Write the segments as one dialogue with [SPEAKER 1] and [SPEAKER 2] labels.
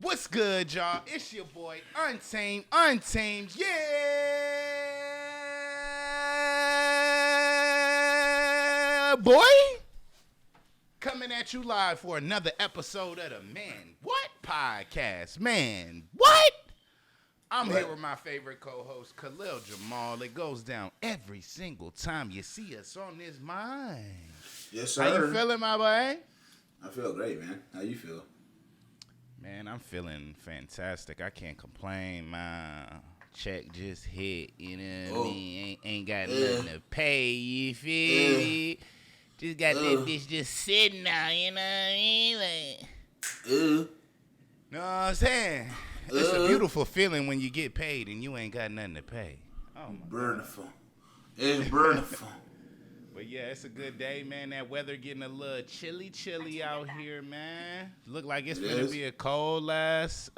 [SPEAKER 1] What's good, y'all? It's your boy, Untamed, yeah, boy. Coming at you live for another episode of the Man What podcast. Man, what? I'm here with my favorite co-host, Kahlil Jamal. It goes down every single time you see us on this mind.
[SPEAKER 2] Yes, sir.
[SPEAKER 1] How you feeling, my boy?
[SPEAKER 2] I feel great, man. How you feel?
[SPEAKER 1] Man, I'm feeling fantastic. I can't complain. My check just hit, you know what I mean? Ain't got nothing to pay, you feel me? Just got that bitch just sitting out, you know what I mean? Like, know what I'm saying? It's a beautiful feeling when you get paid and you ain't got nothing to pay. Oh, my
[SPEAKER 2] beautiful. It's beautiful.
[SPEAKER 1] But yeah, it's a good day, man. That weather getting a little chilly out here, man. Look like it's gonna be a cold last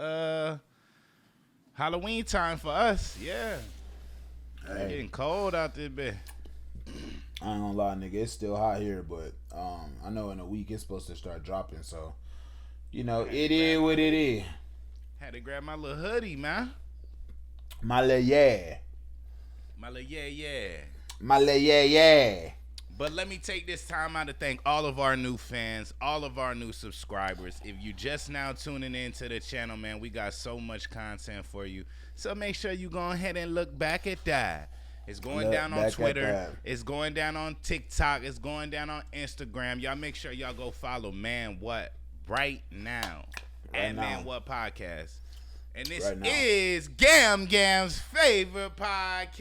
[SPEAKER 1] Halloween time for us. Yeah. It's getting cold out there, bitch.
[SPEAKER 3] I ain't gonna lie, nigga. It's still hot here, but I know in a week it's supposed to start dropping. So, you know, it is what it is.
[SPEAKER 1] Had to grab my little hoodie, man.
[SPEAKER 3] My little yeah.
[SPEAKER 1] My little yeah.
[SPEAKER 3] My little yeah.
[SPEAKER 1] But let me take this time out to thank all of our new fans, all of our new subscribers. If you just now tuning into the channel, man, we got so much content for you. So make sure you go ahead and look back at that. It's going down on Twitter. It's going down on TikTok. It's going down on Instagram. Y'all make sure y'all go follow Man What right now at Man What Podcast. And this is Gam's favorite podcast.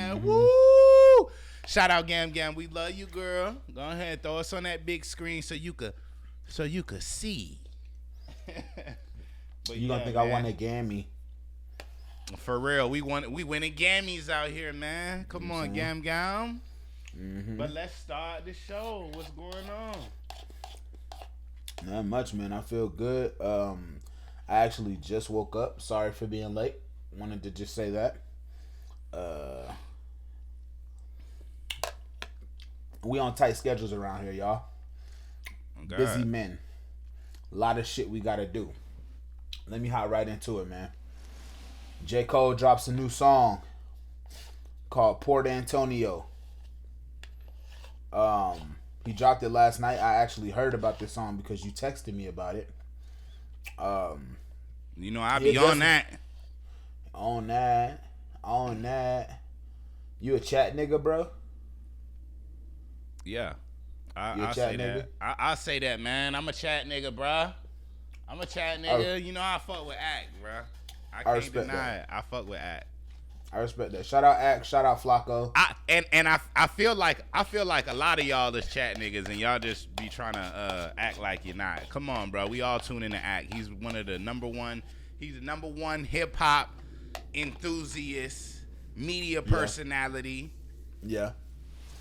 [SPEAKER 1] Mm-hmm. Woo! Shout out Gam. We love you, girl. Go ahead, throw us on that big screen so you could see.
[SPEAKER 3] But you don't think I want a Gammy?
[SPEAKER 1] For real, we winning Gammies out here, man. Come on, Gam. Mm-hmm. But let's start the show. What's going on?
[SPEAKER 3] Not much, man. I feel good. I actually just woke up. Sorry for being late. Wanted to just say that. We on tight schedules around here, y'all. Okay. Busy men. A lot of shit we gotta do. Let me hop right into it, man. J. Cole drops a new song called Port Antonio. He dropped it last night. I actually heard about this song because you texted me about it.
[SPEAKER 1] You know, I be on that.
[SPEAKER 3] On that. You a chat nigga, bro?
[SPEAKER 1] Yeah. I say that. I say that, man. I'm a chat nigga, bruh. I'm a chat nigga. You know I fuck with Act, bruh. I can't deny it. I fuck with Act.
[SPEAKER 3] I respect that. Shout out Act. Shout out Flacco.
[SPEAKER 1] I feel like a lot of y'all is chat niggas and y'all just be trying to act like you're not. Come on, bro. We all tune in to Act. He's one of the number one. He's the number one hip hop enthusiast, media personality.
[SPEAKER 3] Yeah.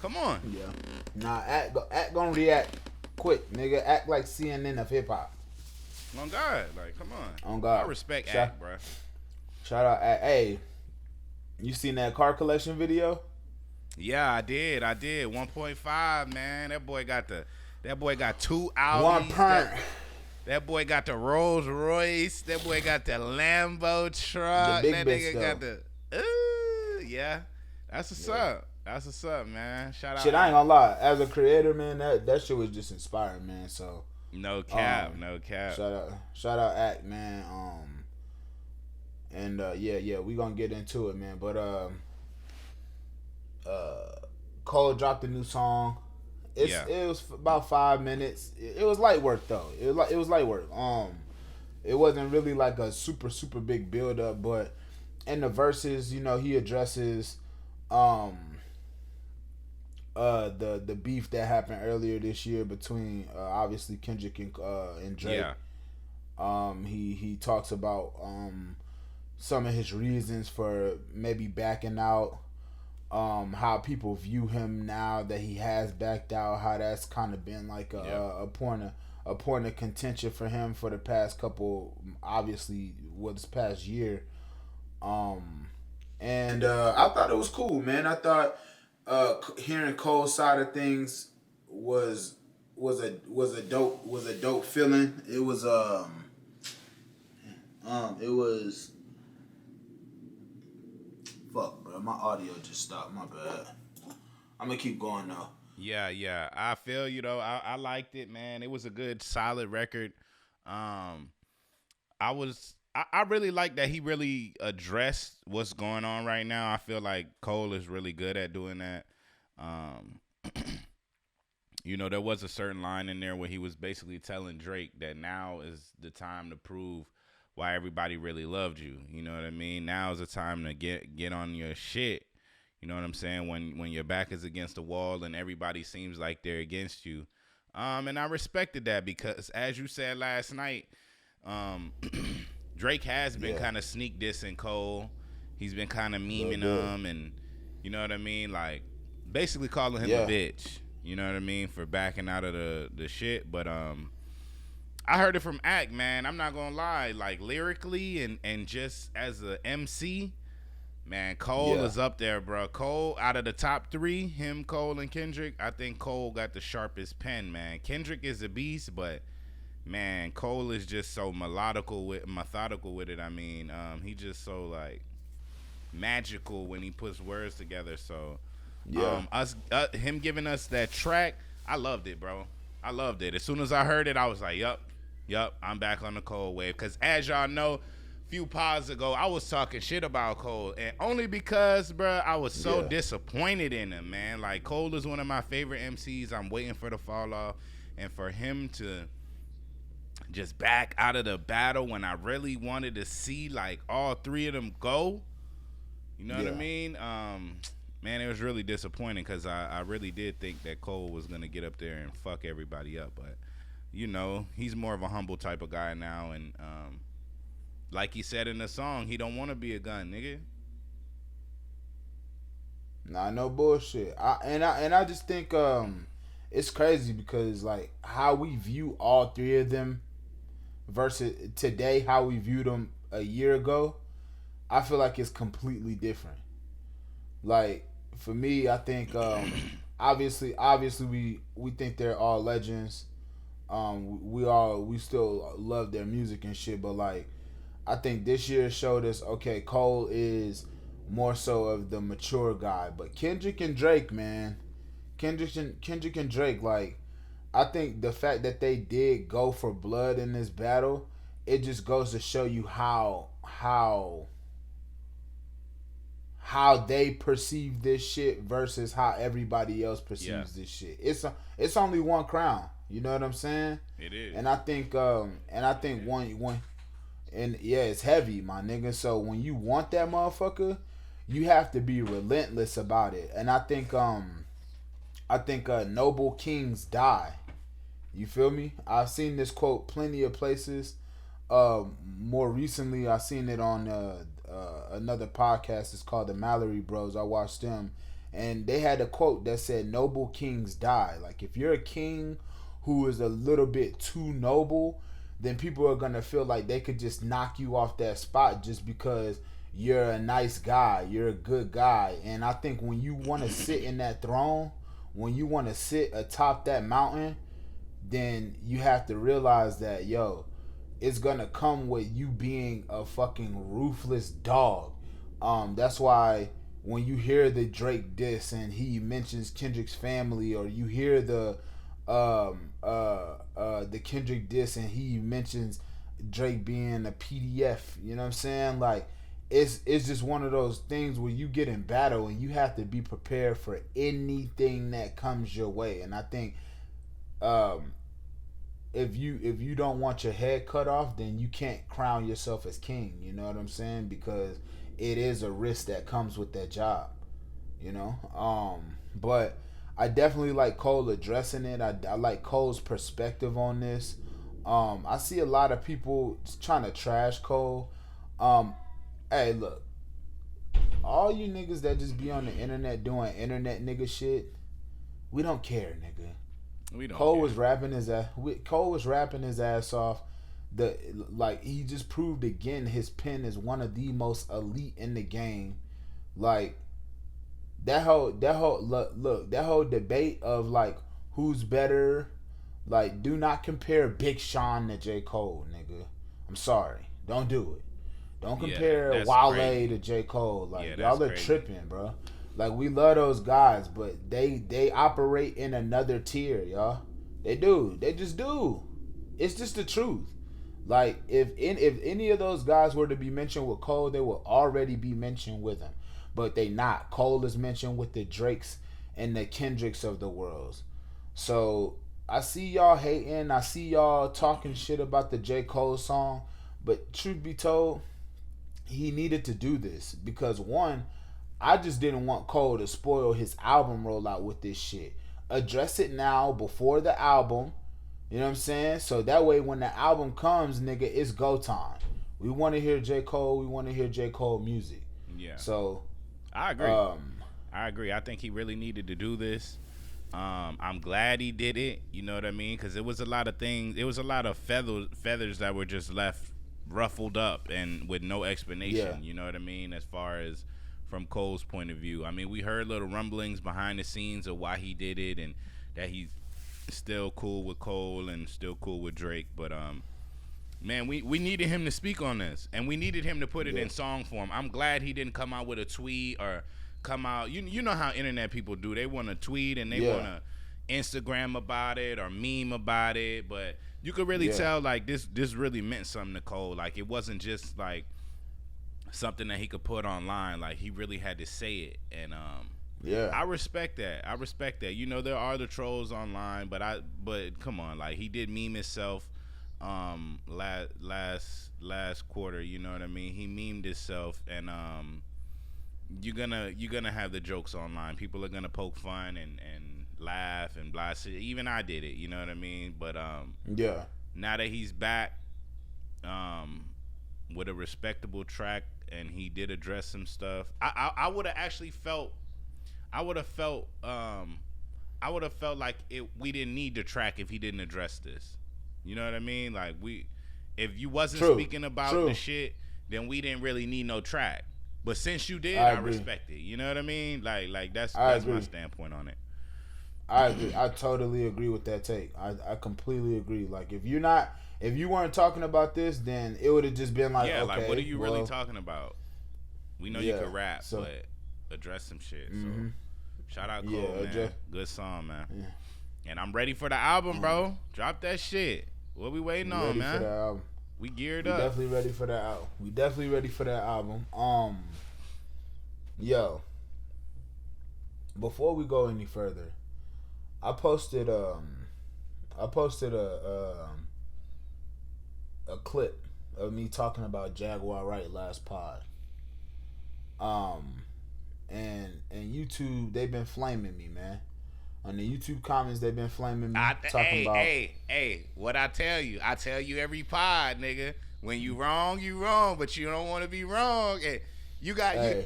[SPEAKER 1] Come on.
[SPEAKER 3] Yeah. Nah, Act gonna react quick, nigga. Act like CNN of hip hop.
[SPEAKER 1] On God, like, come on.
[SPEAKER 3] On God.
[SPEAKER 1] I respect Act, bro.
[SPEAKER 3] Shout out Act. Hey, you seen that car collection video?
[SPEAKER 1] Yeah, I did. 1.5, man. That boy got two Audis.
[SPEAKER 3] One perm.
[SPEAKER 1] That boy got the Rolls Royce. That boy got the Lambo truck.
[SPEAKER 3] The big
[SPEAKER 1] that
[SPEAKER 3] bitch,
[SPEAKER 1] nigga got the. Yeah. That's what's up. That's what's up, man. Shout out.
[SPEAKER 3] Shit, I ain't gonna lie. As a creator, man, that shit was just inspiring, man. So
[SPEAKER 1] no cap.
[SPEAKER 3] Shout out Act, man. Yeah, we gonna get into it, man. But Cole dropped a new song. It was about 5 minutes. It was light work though. It was light work. It wasn't really like a super big build up, but in the verses, you know, he addresses the beef that happened earlier this year between obviously Kendrick and Drake.
[SPEAKER 1] Yeah.
[SPEAKER 3] He talks about some of his reasons for maybe backing out, how people view him now that he has backed out, how that's kind of been like a point of contention for him for the past couple, obviously, this past year. And I thought it was cool, man. I thought hearing Cole's side of things was a dope feeling. It was
[SPEAKER 2] It was. Fuck, bro. My audio just stopped. My bad. I'm gonna keep going though.
[SPEAKER 1] Yeah. I feel you though. I liked it, man. It was a good, solid record. I really like that he really addressed what's going on right now. I feel like Cole is really good at doing that. There was a certain line in there where he was basically telling Drake that now is the time to prove why everybody really loved you. You know what I mean? Now is the time to get on your shit. You know what I'm saying? When your back is against the wall and everybody seems like they're against you. And I respected that because, as you said last night, Drake has been kind of sneak dissing Cole. He's been kind of memeing him, and you know what I mean? Like, basically calling him a bitch. You know what I mean? For backing out of the shit. But I heard it from Ack, man. I'm not gonna lie. Like, lyrically and just as a MC, man, Cole is up there, bro. Cole, out of the top three, him, Cole, and Kendrick, I think Cole got the sharpest pen, man. Kendrick is a beast, but man, Cole is just so methodical with it. I mean, he just so like magical when he puts words together. So, him giving us that track, I loved it, bro. I loved it. As soon as I heard it, I was like, yup, I'm back on the Cole wave. Because as y'all know, a few pods ago, I was talking shit about Cole. And only because, bro, I was so disappointed in him, man. Like, Cole is one of my favorite MCs. I'm waiting for the fall off. And for him to just back out of the battle when I really wanted to see, like, all three of them go. You know what I mean? Man, it was really disappointing because I really did think that Cole was going to get up there and fuck everybody up. But, he's more of a humble type of guy now. And like he said in the song, he don't want to be a gun, nigga.
[SPEAKER 3] Nah, no bullshit. I just think it's crazy because, like, how we view all three of them versus today, how we viewed them a year ago, I feel like it's completely different. Like, for me, I think obviously we think they're all legends. We still love their music and shit, but like, I think this year showed us, okay, Cole is more so of the mature guy, but Kendrick and Drake, man, Kendrick and Drake, like, I think the fact that they did go for blood in this battle, it just goes to show you how they perceive this shit versus how everybody else perceives this shit. It's only one crown. You know what I'm saying?
[SPEAKER 1] It is.
[SPEAKER 3] And I think it's heavy, my nigga. So when you want that motherfucker, you have to be relentless about it. And I think noble kings die. You feel me? I've seen this quote plenty of places. More recently, I seen it on another podcast. It's called the Mallory Bros. I watched them, and they had a quote that said, "Noble kings die." Like, if you're a king who is a little bit too noble, then people are gonna feel like they could just knock you off that spot just because you're a nice guy, you're a good guy. And I think when you want to sit in that throne, when you want to sit atop that mountain, then you have to realize that, it's gonna come with you being a fucking ruthless dog. That's why when you hear the Drake diss and he mentions Kendrick's family, or you hear the Kendrick diss and he mentions Drake being a PDF, you know what I'm saying? Like, it's just one of those things where you get in battle and you have to be prepared for anything that comes your way. And I think if you don't want your head cut off, then you can't crown yourself as king, you know what I'm saying? Because it is a risk that comes with that job, but I definitely like Cole addressing it. I like Cole's perspective on this. I see a lot of people trying to trash Cole. Hey, look, all you niggas that just be on the internet doing internet nigga shit, we don't care, nigga.
[SPEAKER 1] We don't.
[SPEAKER 3] Cole was rapping his ass off. He just proved again his pen is one of the most elite in the game. Like, that whole debate of like who's better, like, do not compare Big Sean to J. Cole, nigga. I'm sorry. Don't do it. Don't
[SPEAKER 1] Yeah,
[SPEAKER 3] compare
[SPEAKER 1] that's
[SPEAKER 3] Wale
[SPEAKER 1] crazy.
[SPEAKER 3] to J. Cole. Like,
[SPEAKER 1] Yeah,
[SPEAKER 3] y'all
[SPEAKER 1] that's
[SPEAKER 3] are
[SPEAKER 1] crazy.
[SPEAKER 3] tripping, bro. Like, we love those guys, but they operate in another tier, y'all. They do. They just do. It's just the truth. Like, if any of those guys were to be mentioned with Cole, they would already be mentioned with him. But they not. Cole is mentioned with the Drakes and the Kendricks of the world. So I see y'all hating. I see y'all talking shit about the J. Cole song. But truth be told, he needed to do this because, one, I just didn't want Cole to spoil his album rollout with this shit. Address it now before the album. You know what I'm saying? So that way when the album comes, nigga, it's go time. We want to hear J. Cole. We want to hear J. Cole music.
[SPEAKER 1] Yeah.
[SPEAKER 3] So
[SPEAKER 1] I agree. I agree. I think he really needed to do this. I'm glad he did it. You know what I mean? Because it was a lot of things. It was a lot of feathers that were just left ruffled up and with no explanation.
[SPEAKER 3] Yeah.
[SPEAKER 1] You know what I mean? As far as from Cole's point of view. I mean, we heard little rumblings behind the scenes of why he did it and that he's still cool with Cole and still cool with Drake. But man, we needed him to speak on this, and we needed him to put it in song form. I'm glad he didn't come out with a tweet or come out. You know how internet people do. They want to tweet and they want to Instagram about it or meme about it, but you could really tell like this really meant something to Cole. Like it wasn't just like something that he could put online. Like he really had to say it, and I respect that. I respect that. You know, there are the trolls online, but come on, like he did meme himself last quarter, you know what I mean? He memed himself, and you're gonna have the jokes online. People are gonna poke fun and laugh and blah shit. Even I did it, you know what I mean? But now that he's back with a respectable track and he did address some stuff, I would have actually felt like we didn't need the track if he didn't address this. You know what I mean? Like if you wasn't speaking about the shit, then we didn't really need no track. But since you did, I respect it. You know what I mean? Like that's my standpoint on it.
[SPEAKER 3] I agree. I totally agree with that take. I completely agree. Like if you weren't talking about this, then it would have just been like, okay,
[SPEAKER 1] like what are you really talking about? We know you can rap, but address some shit. So shout out Cole, man. Good song, man. Yeah. And I'm ready for the album, bro. Drop that shit. What we waiting on, man? For that album. We geared up.
[SPEAKER 3] Definitely ready for that album. We definitely ready for that album. Yo. Before we go any further, I posted a clip of me talking about Jaguar Wright last pod. And YouTube, they've been flaming me, man. On the YouTube comments, they've been flaming me.
[SPEAKER 1] Hey, what I tell you every pod, nigga. When you wrong, but you don't want to be wrong. And you gotta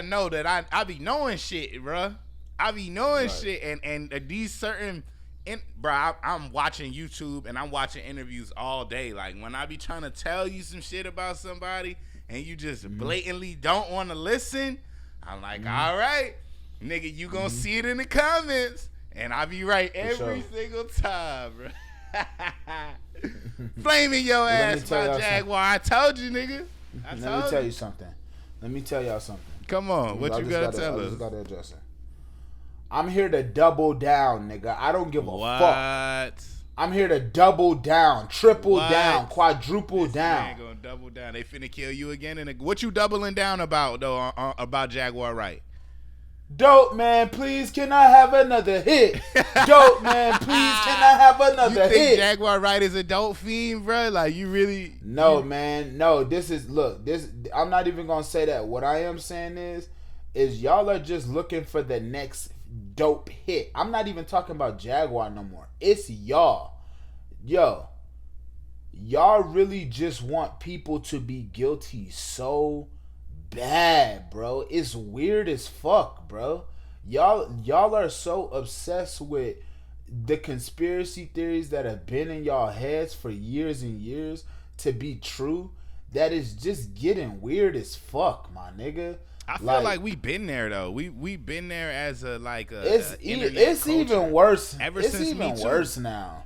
[SPEAKER 1] know that I be knowing shit, bro. I be knowing shit, and these certain, I'm watching YouTube and I'm watching interviews all day. Like when I be trying to tell you some shit about somebody and you just blatantly don't want to listen, I'm like, all right. Nigga, you gonna see it in the comments, and I be right every single time, bro. Flaming your ass by Jaguar. I told you, nigga.
[SPEAKER 3] Let me tell you something. Let me tell y'all something.
[SPEAKER 1] Come on, what you gotta tell us?
[SPEAKER 3] I just gotta address it. I'm here to double down, nigga. I don't give a fuck. I'm here to double down, triple down, quadruple down.
[SPEAKER 1] They ain't gonna double down. They finna kill you again. And what you doubling down about though? About Jaguar Wright?
[SPEAKER 3] Dope man, please can I have another hit? Dope man, please can I have another hit?
[SPEAKER 1] You think Jaguar Wright is a dope fiend, bro? Like you really?
[SPEAKER 3] No, man. No, this. I'm not even gonna say that. What I am saying is y'all are just looking for the next dope hit. I'm not even talking about Jaguar no more. It's y'all. Yo, y'all really just want people to be guilty so bad, bro. It's weird as fuck, bro. Y'all are so obsessed with the conspiracy theories that have been in y'all heads for years and years to be true that is just getting weird as fuck, my nigga.
[SPEAKER 1] I feel like we been there though. We been there as
[SPEAKER 3] it's even worse. It's even worse now.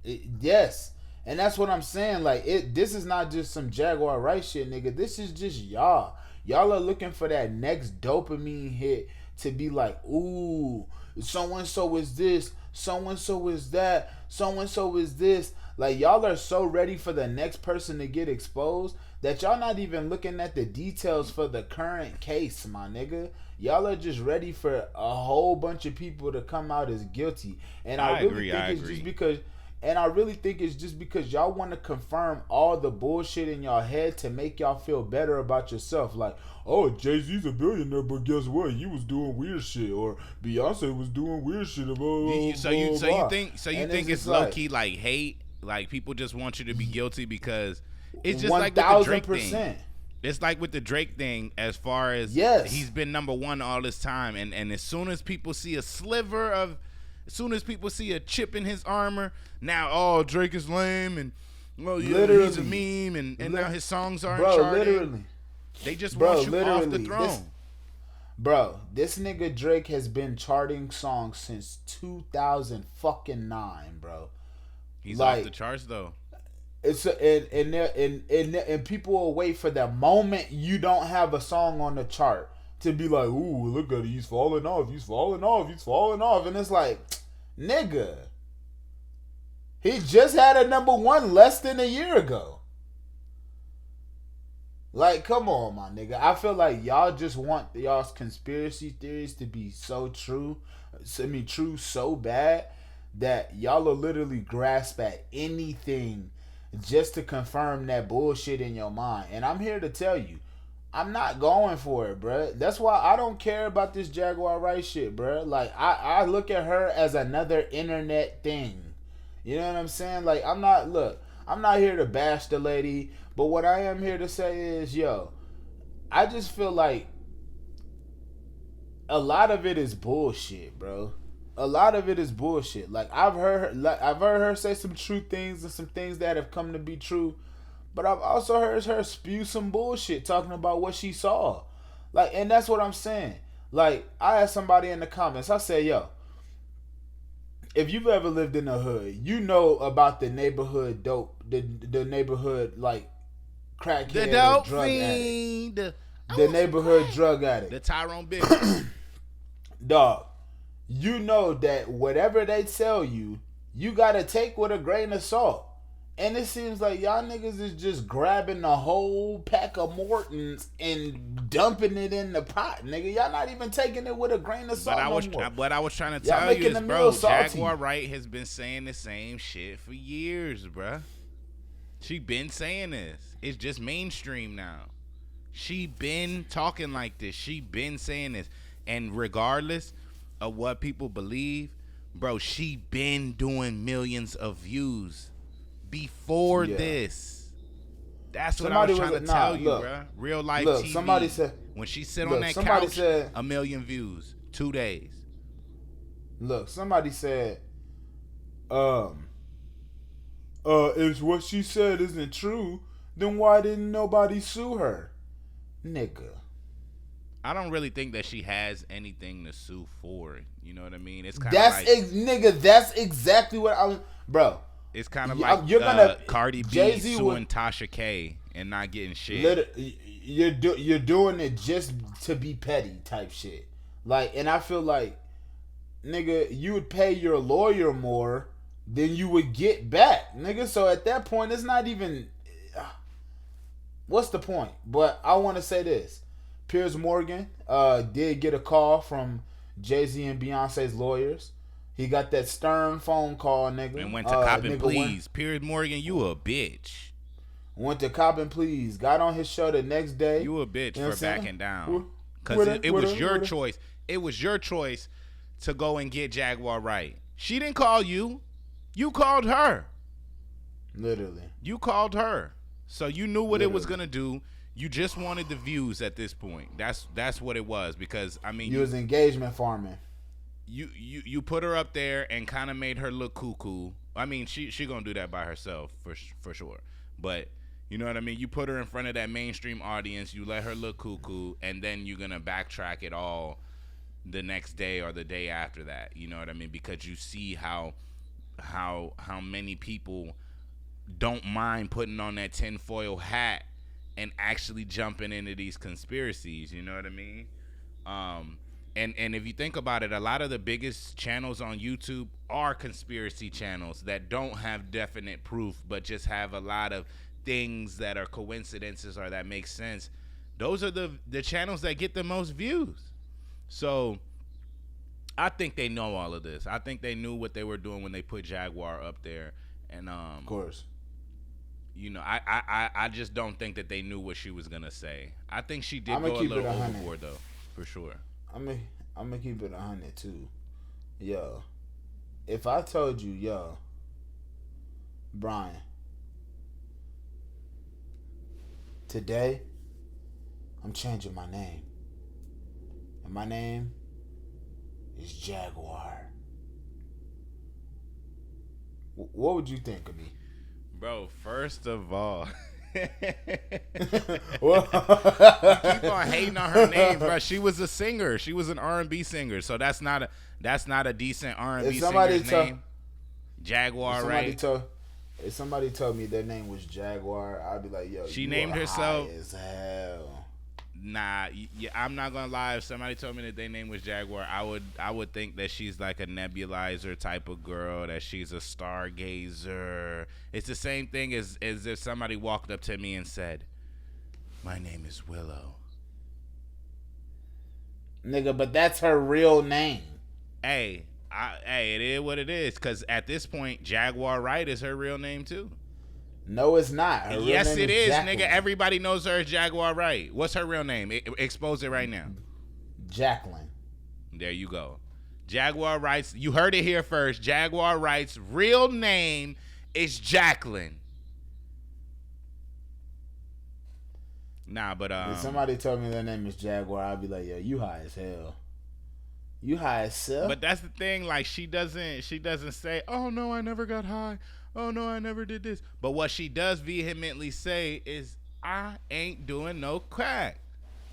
[SPEAKER 3] Yes. And that's what I'm saying. Like, this is not just some Jaguar Wright shit, nigga. This is just y'all. Y'all are looking for that next dopamine hit to be like, ooh, so-and-so is this, so-and-so is that, so-and-so is this. Like, y'all are so ready for the next person to get exposed that y'all not even looking at the details for the current case, my nigga. Y'all are just ready for a whole bunch of people to come out as guilty. And I really think it's just because... And I really think it's just because y'all want to confirm all the bullshit in y'all head to make y'all feel better about yourself. Like, oh, Jay-Z's a billionaire, but guess what? He was doing weird shit, or Beyonce was doing weird shit. So
[SPEAKER 1] you think it's low key like hate? Like, people just want you to be guilty because it's just like with the Drake thing. It's like with the Drake thing, as far as he's been number one all this time, and as soon as people see a sliver of. As soon as people see a chip in his armor, now, Drake is lame, and he's a meme, and now his songs aren't charting. They just want you off the throne.
[SPEAKER 3] This nigga Drake has been charting songs since 2009, bro.
[SPEAKER 1] He's off the charts though.
[SPEAKER 3] And people will wait for the moment you don't have a song on the chart to be like, ooh, look at it, he's falling off, and it's like, nigga, he just had a number one less than a year ago. Like, come on, my nigga. I feel like y'all just want y'all's conspiracy theories to be so true so bad that y'all will literally grasp at anything just to confirm that bullshit in your mind. And I'm here to tell you, I'm not going for it, bruh. That's why I don't care about this Jaguar Wright shit, bruh. Like, I look at her as another internet thing. You know what I'm saying? Like, I'm not here to bash the lady, but what I am here to say is, I just feel like a lot of it is bullshit, bro. A lot of it is bullshit. Like, I've heard her say some true things and some things that have come to be true. But I've also heard her spew some bullshit talking about what she saw. Like, and that's what I'm saying. Like, I asked somebody in the comments, I said, if you've ever lived in the hood, you know about the neighborhood dope, the neighborhood, like, crackhead,
[SPEAKER 1] the dope
[SPEAKER 3] drug
[SPEAKER 1] fiend,
[SPEAKER 3] addict. The neighborhood drug addict.
[SPEAKER 1] The Tyrone Biggums.
[SPEAKER 3] Dog, you know that whatever they tell you, you gotta take with a grain of salt. And it seems like y'all niggas is just grabbing a whole pack of Mortons and dumping it in the pot, nigga. Y'all not even taking it with a grain of salt
[SPEAKER 1] What I was trying to tell you is, bro, Jaguar Wright has been saying the same shit for years, bro. She been saying this. It's just mainstream now. She been talking like this. She been saying this. And regardless of what people believe, bro, she been doing millions of views before this. That's what I was trying to tell you, bro. Real life TV.
[SPEAKER 3] Somebody said,
[SPEAKER 1] when she sit on that couch, 1 million views, 2 days.
[SPEAKER 3] Look, somebody said, if what she said isn't true, then why didn't nobody sue her? Nigga.
[SPEAKER 1] I don't really think that she has anything to sue for. You know what I mean? It's kind of
[SPEAKER 3] nigga, that's exactly what I was, bro.
[SPEAKER 1] It's kind of like you're gonna Cardi B Jay-Z suing Tasha K and not getting shit.
[SPEAKER 3] You're doing it just to be petty type shit. Like, and I feel like, nigga, you would pay your lawyer more than you would get back, nigga. So at that point, it's not even. What's the point? But I want to say this: Piers Morgan did get a call from Jay-Z and Beyonce's lawyers. He got that stern phone call, nigga.
[SPEAKER 1] And went to cop and please. Piers Morgan, you a bitch.
[SPEAKER 3] Went to cop and please. Got on his show the next day.
[SPEAKER 1] You a bitch for backing down. Because it was your choice. It was your choice to go and get Jaguar Wright. She didn't call you. You called her.
[SPEAKER 3] Literally.
[SPEAKER 1] You called her. So you knew what it was going to do. You just wanted the views at this point. That's what it was. Because, I mean.
[SPEAKER 3] You was engagement farming.
[SPEAKER 1] You put her up there and kind of made her look cuckoo. I mean, she gonna do that by herself for sure. But you know what I mean? You put her in front of that mainstream audience, you let her look cuckoo, and then you're gonna backtrack it all the next day or the day after that. You know what I mean? Because you see how many people don't mind putting on that tinfoil hat and actually jumping into these conspiracies. You know what I mean? And if you think about it, a lot of the biggest channels on YouTube are conspiracy channels that don't have definite proof, but just have a lot of things that are coincidences or that make sense. Those are the channels that get the most views. So I think they know all of this. I think they knew what they were doing when they put Jaguar up there. And
[SPEAKER 3] Of course.
[SPEAKER 1] you know, I just don't think that they knew what she was gonna say. I think she did go a little overboard though, for sure.
[SPEAKER 3] I'm gonna keep it 100 too. Yo, if I told you, yo, Brian, today I'm changing my name, and my name is Jaguar, what would you think of me?
[SPEAKER 1] Bro, first of all, you
[SPEAKER 3] Well,
[SPEAKER 1] keep on hating on her name, bro. She was a singer. She was an R&B singer. So that's not a decent R&B singer's name. Jaguar Wright.
[SPEAKER 3] If somebody told me their name was Jaguar, I'd be like, yo,
[SPEAKER 1] She
[SPEAKER 3] you
[SPEAKER 1] named
[SPEAKER 3] are
[SPEAKER 1] herself-
[SPEAKER 3] high as hell.
[SPEAKER 1] Nah, I'm not gonna lie. If somebody told me that their name was Jaguar, I would think that she's like a nebulizer type of girl, that she's a stargazer. It's the same thing as if somebody walked up to me and said, "My name is Willow."
[SPEAKER 3] Nigga, but that's her real name.
[SPEAKER 1] Hey, it is what it is. Cause at this point, Jaguar Wright is her real name too.
[SPEAKER 3] No, it's not. Her real
[SPEAKER 1] Yes,
[SPEAKER 3] name
[SPEAKER 1] it is,
[SPEAKER 3] Jacqueline.
[SPEAKER 1] nigga. Everybody knows her as Jaguar Wright. What's her real name? Expose it right now.
[SPEAKER 3] Jacqueline.
[SPEAKER 1] There you go. Jaguar Wright's, you heard it here first. Jaguar Wright's real name is Jacqueline. Nah, but
[SPEAKER 3] If somebody told me their name is Jaguar, I'd be like, yo, you high as hell. You high as hell?
[SPEAKER 1] but that's the thing. Like she doesn't say, "Oh no, I never got high. Oh no, I never did this." But what she does vehemently say is, "I ain't doing no crack."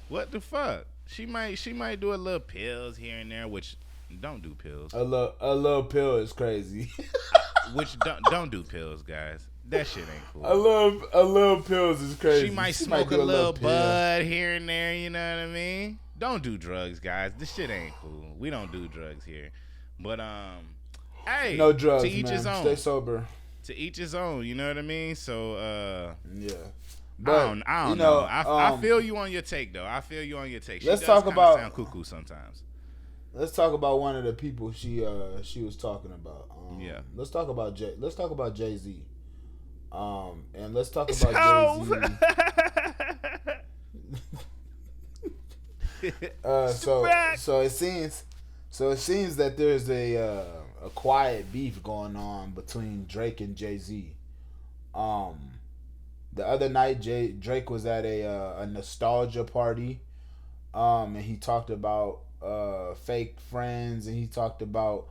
[SPEAKER 1] What the fuck? She might do a little pills here and there, which don't do pills.
[SPEAKER 3] A little pill is crazy.
[SPEAKER 1] Which don't do pills, guys. That shit ain't cool.
[SPEAKER 3] a little pills is crazy.
[SPEAKER 1] She might smoke a
[SPEAKER 3] do
[SPEAKER 1] little
[SPEAKER 3] pill.
[SPEAKER 1] bud here and there, you know what I mean? Don't do drugs, guys. This shit ain't cool. We don't do drugs here. But hey,
[SPEAKER 3] No drugs,
[SPEAKER 1] to each
[SPEAKER 3] man.
[SPEAKER 1] his own.
[SPEAKER 3] Stay sober.
[SPEAKER 1] To each his own, you know what I mean? So
[SPEAKER 3] Yeah.
[SPEAKER 1] I don't know. I feel you on your take though. I feel you on your take. She
[SPEAKER 3] Let's
[SPEAKER 1] does
[SPEAKER 3] talk
[SPEAKER 1] kinda
[SPEAKER 3] about-
[SPEAKER 1] sound cuckoo sometimes.
[SPEAKER 3] Let's talk about one of the people she was talking about.
[SPEAKER 1] Yeah.
[SPEAKER 3] Let's talk about Jay-Z. And let's talk about Jay-Z. So it seems that there's a quiet beef going on between Drake and Jay-Z. The other night, Drake was at a nostalgia party, and he talked about fake friends, and he talked about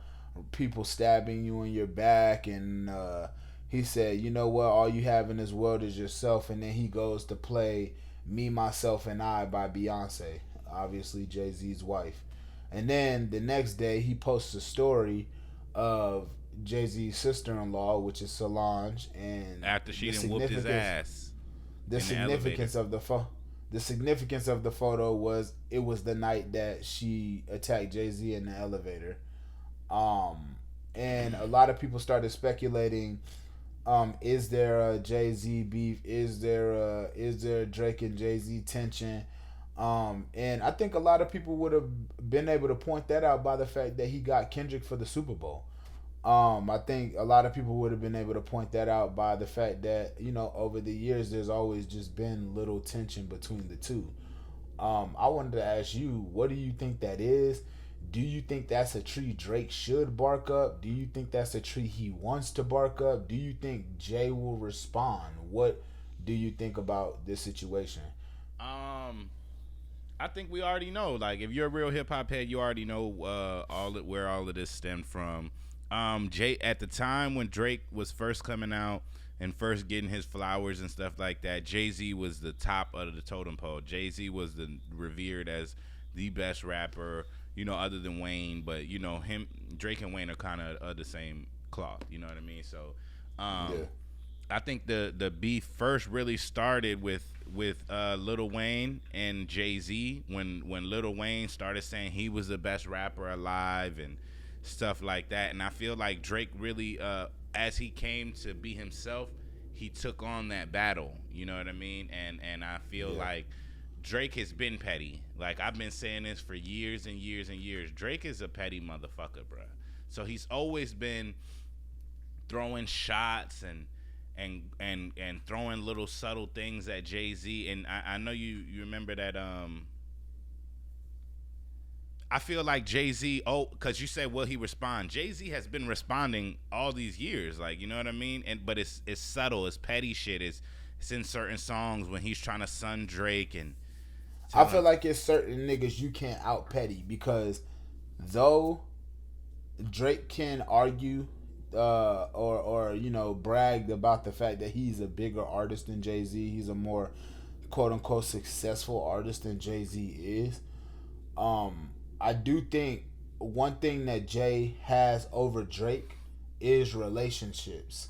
[SPEAKER 3] people stabbing you in your back, and he said, you know what, all you have in this world is yourself. And then he goes to play Me, Myself, and I by Beyonce, obviously Jay-Z's wife. And then the next day he posts a story of Jay-Z's sister-in-law, which is Solange, and
[SPEAKER 1] After she done whooped his ass.
[SPEAKER 3] The significance of the photo was it was the night that she attacked Jay-Z in the elevator. And a lot of people started speculating, is there a Jay-Z beef? Is there a Drake and Jay-Z tension? And I think a lot of people would have been able to point that out by the fact that he got Kendrick for the Super Bowl. I think a lot of people would have been able to point that out by the fact that, you know, over the years there's always just been little tension between the two. I wanted to ask you, what do you think that is? Do you think that's a tree Drake should bark up? Do you think that's a tree he wants to bark up? Do you think Jay will respond? What do you think about this situation?
[SPEAKER 1] I think we already know. Like, if you're a real hip hop head, you already know where all of this stemmed from. Jay, at the time when Drake was first coming out and first getting his flowers and stuff like that, Jay-Z was the top of the totem pole. Jay-Z was revered as the best rapper, you know, other than Wayne. But you know, Drake and Wayne are kind of the same cloth. You know what I mean? So, I think the beef first really started with Lil Wayne and Jay-Z when Lil Wayne started saying he was the best rapper alive and stuff like that. And I feel like Drake really, as he came to be himself, he took on that battle. You know what I mean? And I feel like Drake has been petty. Like, I've been saying this for years and years and years. Drake is a petty motherfucker, bro. So he's always been throwing shots and throwing little subtle things at Jay-Z. And I know you remember that. I feel like Jay-Z, because you said, will he respond? Jay-Z has been responding all these years, like, you know what I mean? But it's subtle, it's petty shit. It's in certain songs when he's trying to sun Drake and.
[SPEAKER 3] I feel like it's certain niggas you can't out petty, because though Drake can argue or you know, bragged about the fact that he's a bigger artist than Jay-Z, he's a more quote unquote successful artist than Jay-Z is. I do think one thing that Jay has over Drake is relationships.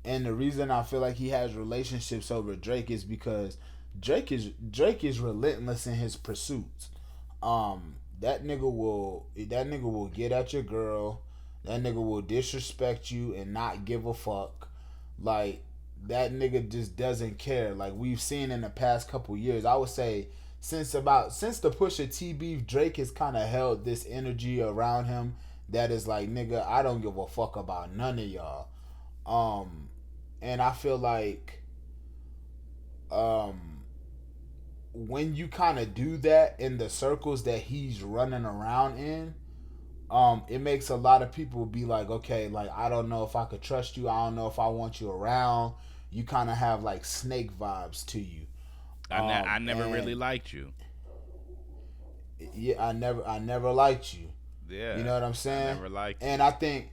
[SPEAKER 3] And the reason I feel like he has relationships over Drake is because Drake is relentless in his pursuits. That nigga will get at your girl. That nigga will disrespect you and not give a fuck. Like, that nigga just doesn't care. Like, we've seen in the past couple years, I would say since the Pusha T beef, Drake has kind of held this energy around him that is like, nigga, I don't give a fuck about none of y'all. And I feel like when you kind of do that in the circles that he's running around in, it makes a lot of people be like, okay, like, I don't know if I could trust you. I don't know if I want you around. You kind of have like snake vibes to you.
[SPEAKER 1] I never really liked you.
[SPEAKER 3] Yeah, I never liked you.
[SPEAKER 1] Yeah,
[SPEAKER 3] you know what I'm saying?
[SPEAKER 1] I never liked you.
[SPEAKER 3] And I think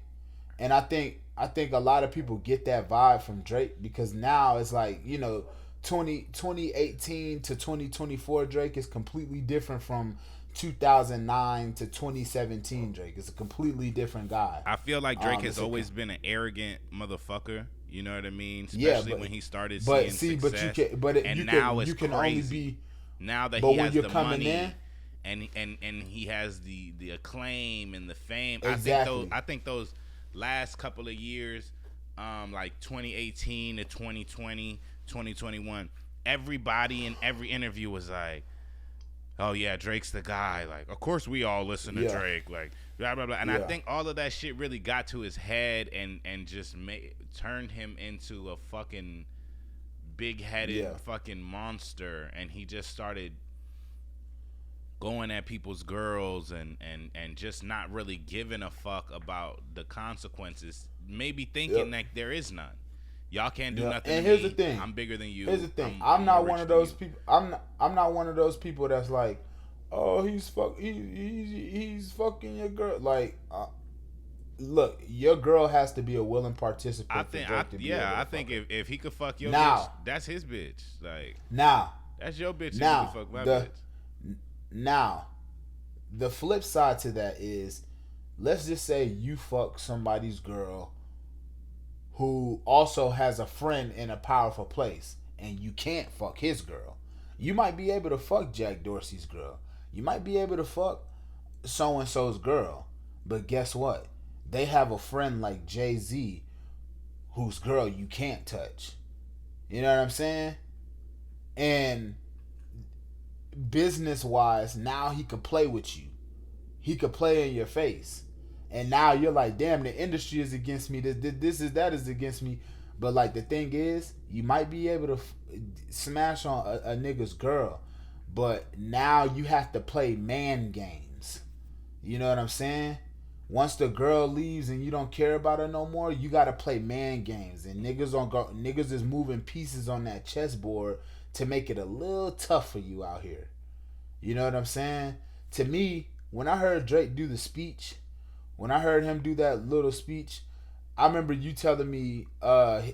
[SPEAKER 3] a lot of people get that vibe from Drake, because now it's like, you know, 2018 to 2024 Drake is completely different from 2009 to 2017 Drake. It's a completely different guy.
[SPEAKER 1] I feel like Drake has always been an arrogant motherfucker. You know what I mean? Especially when he started seeing success. You can only be now that he has the money and he has the acclaim and the fame.
[SPEAKER 3] Exactly.
[SPEAKER 1] I think those last couple of years, like 2018 to 2020, 2021, everybody in every interview was like, oh yeah, Drake's the guy. Like, of course we all listen to Drake. Like, blah blah blah. And I think all of that shit really got to his head and just turned him into a fucking big-headed fucking monster. And he just started going at people's girls and just not really giving a fuck about the consequences. Maybe thinking that there is none. Y'all can't do nothing.
[SPEAKER 3] And
[SPEAKER 1] to
[SPEAKER 3] here's
[SPEAKER 1] me.
[SPEAKER 3] the thing.
[SPEAKER 1] I'm bigger than you.
[SPEAKER 3] Here's the thing.
[SPEAKER 1] I'm
[SPEAKER 3] not one of those people. I'm not one of those people that's like, oh, he's fucking your girl. Like, look, your girl has to be a willing participant.
[SPEAKER 1] I think if he could fuck your
[SPEAKER 3] now,
[SPEAKER 1] bitch, that's his bitch. Like,
[SPEAKER 3] now,
[SPEAKER 1] that's your bitch.
[SPEAKER 3] Now,
[SPEAKER 1] you can fuck my bitch.
[SPEAKER 3] Now, the flip side to that is, let's just say you fuck somebody's girl who also has a friend in a powerful place, and you can't fuck his girl. You might be able to fuck Jack Dorsey's girl. You might be able to fuck so-and-so's girl. But guess what? They have a friend like Jay-Z whose girl you can't touch. You know what I'm saying? And business-wise, now he could play with you. He could play in your face. And now you're like, damn, the industry is against me. That is against me. But like, the thing is, you might be able to smash on a nigga's girl, but now you have to play man games. You know what I'm saying? Once the girl leaves and you don't care about her no more, you gotta play man games. And niggas is moving pieces on that chessboard to make it a little tough for you out here. You know what I'm saying? To me, when I heard Drake do the speech, when I heard him do that little speech, I remember you telling me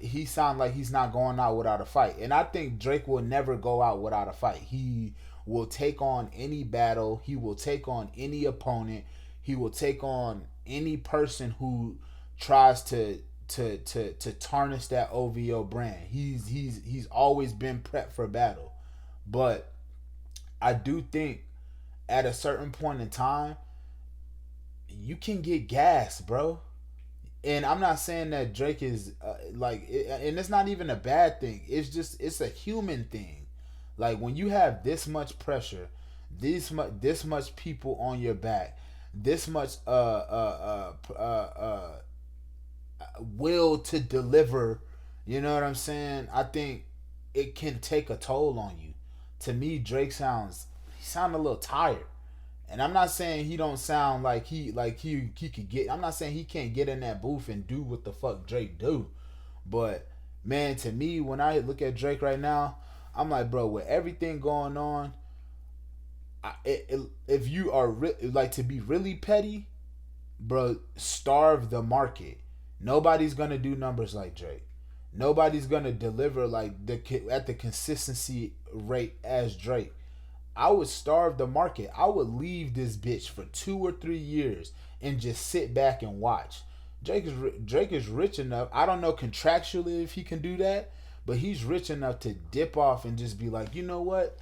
[SPEAKER 3] he sounded like he's not going out without a fight. And I think Drake will never go out without a fight. He will take on any battle. He will take on any opponent. He will take on any person who tries to to tarnish that OVO brand. He's always been prepped for battle. But I do think at a certain point in time, you can get gas, bro. And I'm not saying that Drake is and it's not even a bad thing. It's a human thing. Like when you have this much pressure, this much people on your back, this much will to deliver, you know what I'm saying? I think it can take a toll on you. To me, Drake sounds a little tired. And I'm not saying he don't sound like he could get. I'm not saying he can't get in that booth and do what the fuck Drake do. But man, to me, when I look at Drake right now, I'm like, bro, with everything going on, if you are to be really petty, bro, starve the market. Nobody's gonna do numbers like Drake. Nobody's gonna deliver at the consistency rate as Drake. I would starve the market. I would leave this bitch for 2 or 3 years and just sit back and watch. Drake is rich enough. I don't know contractually if he can do that, but he's rich enough to dip off and just be like, you know what?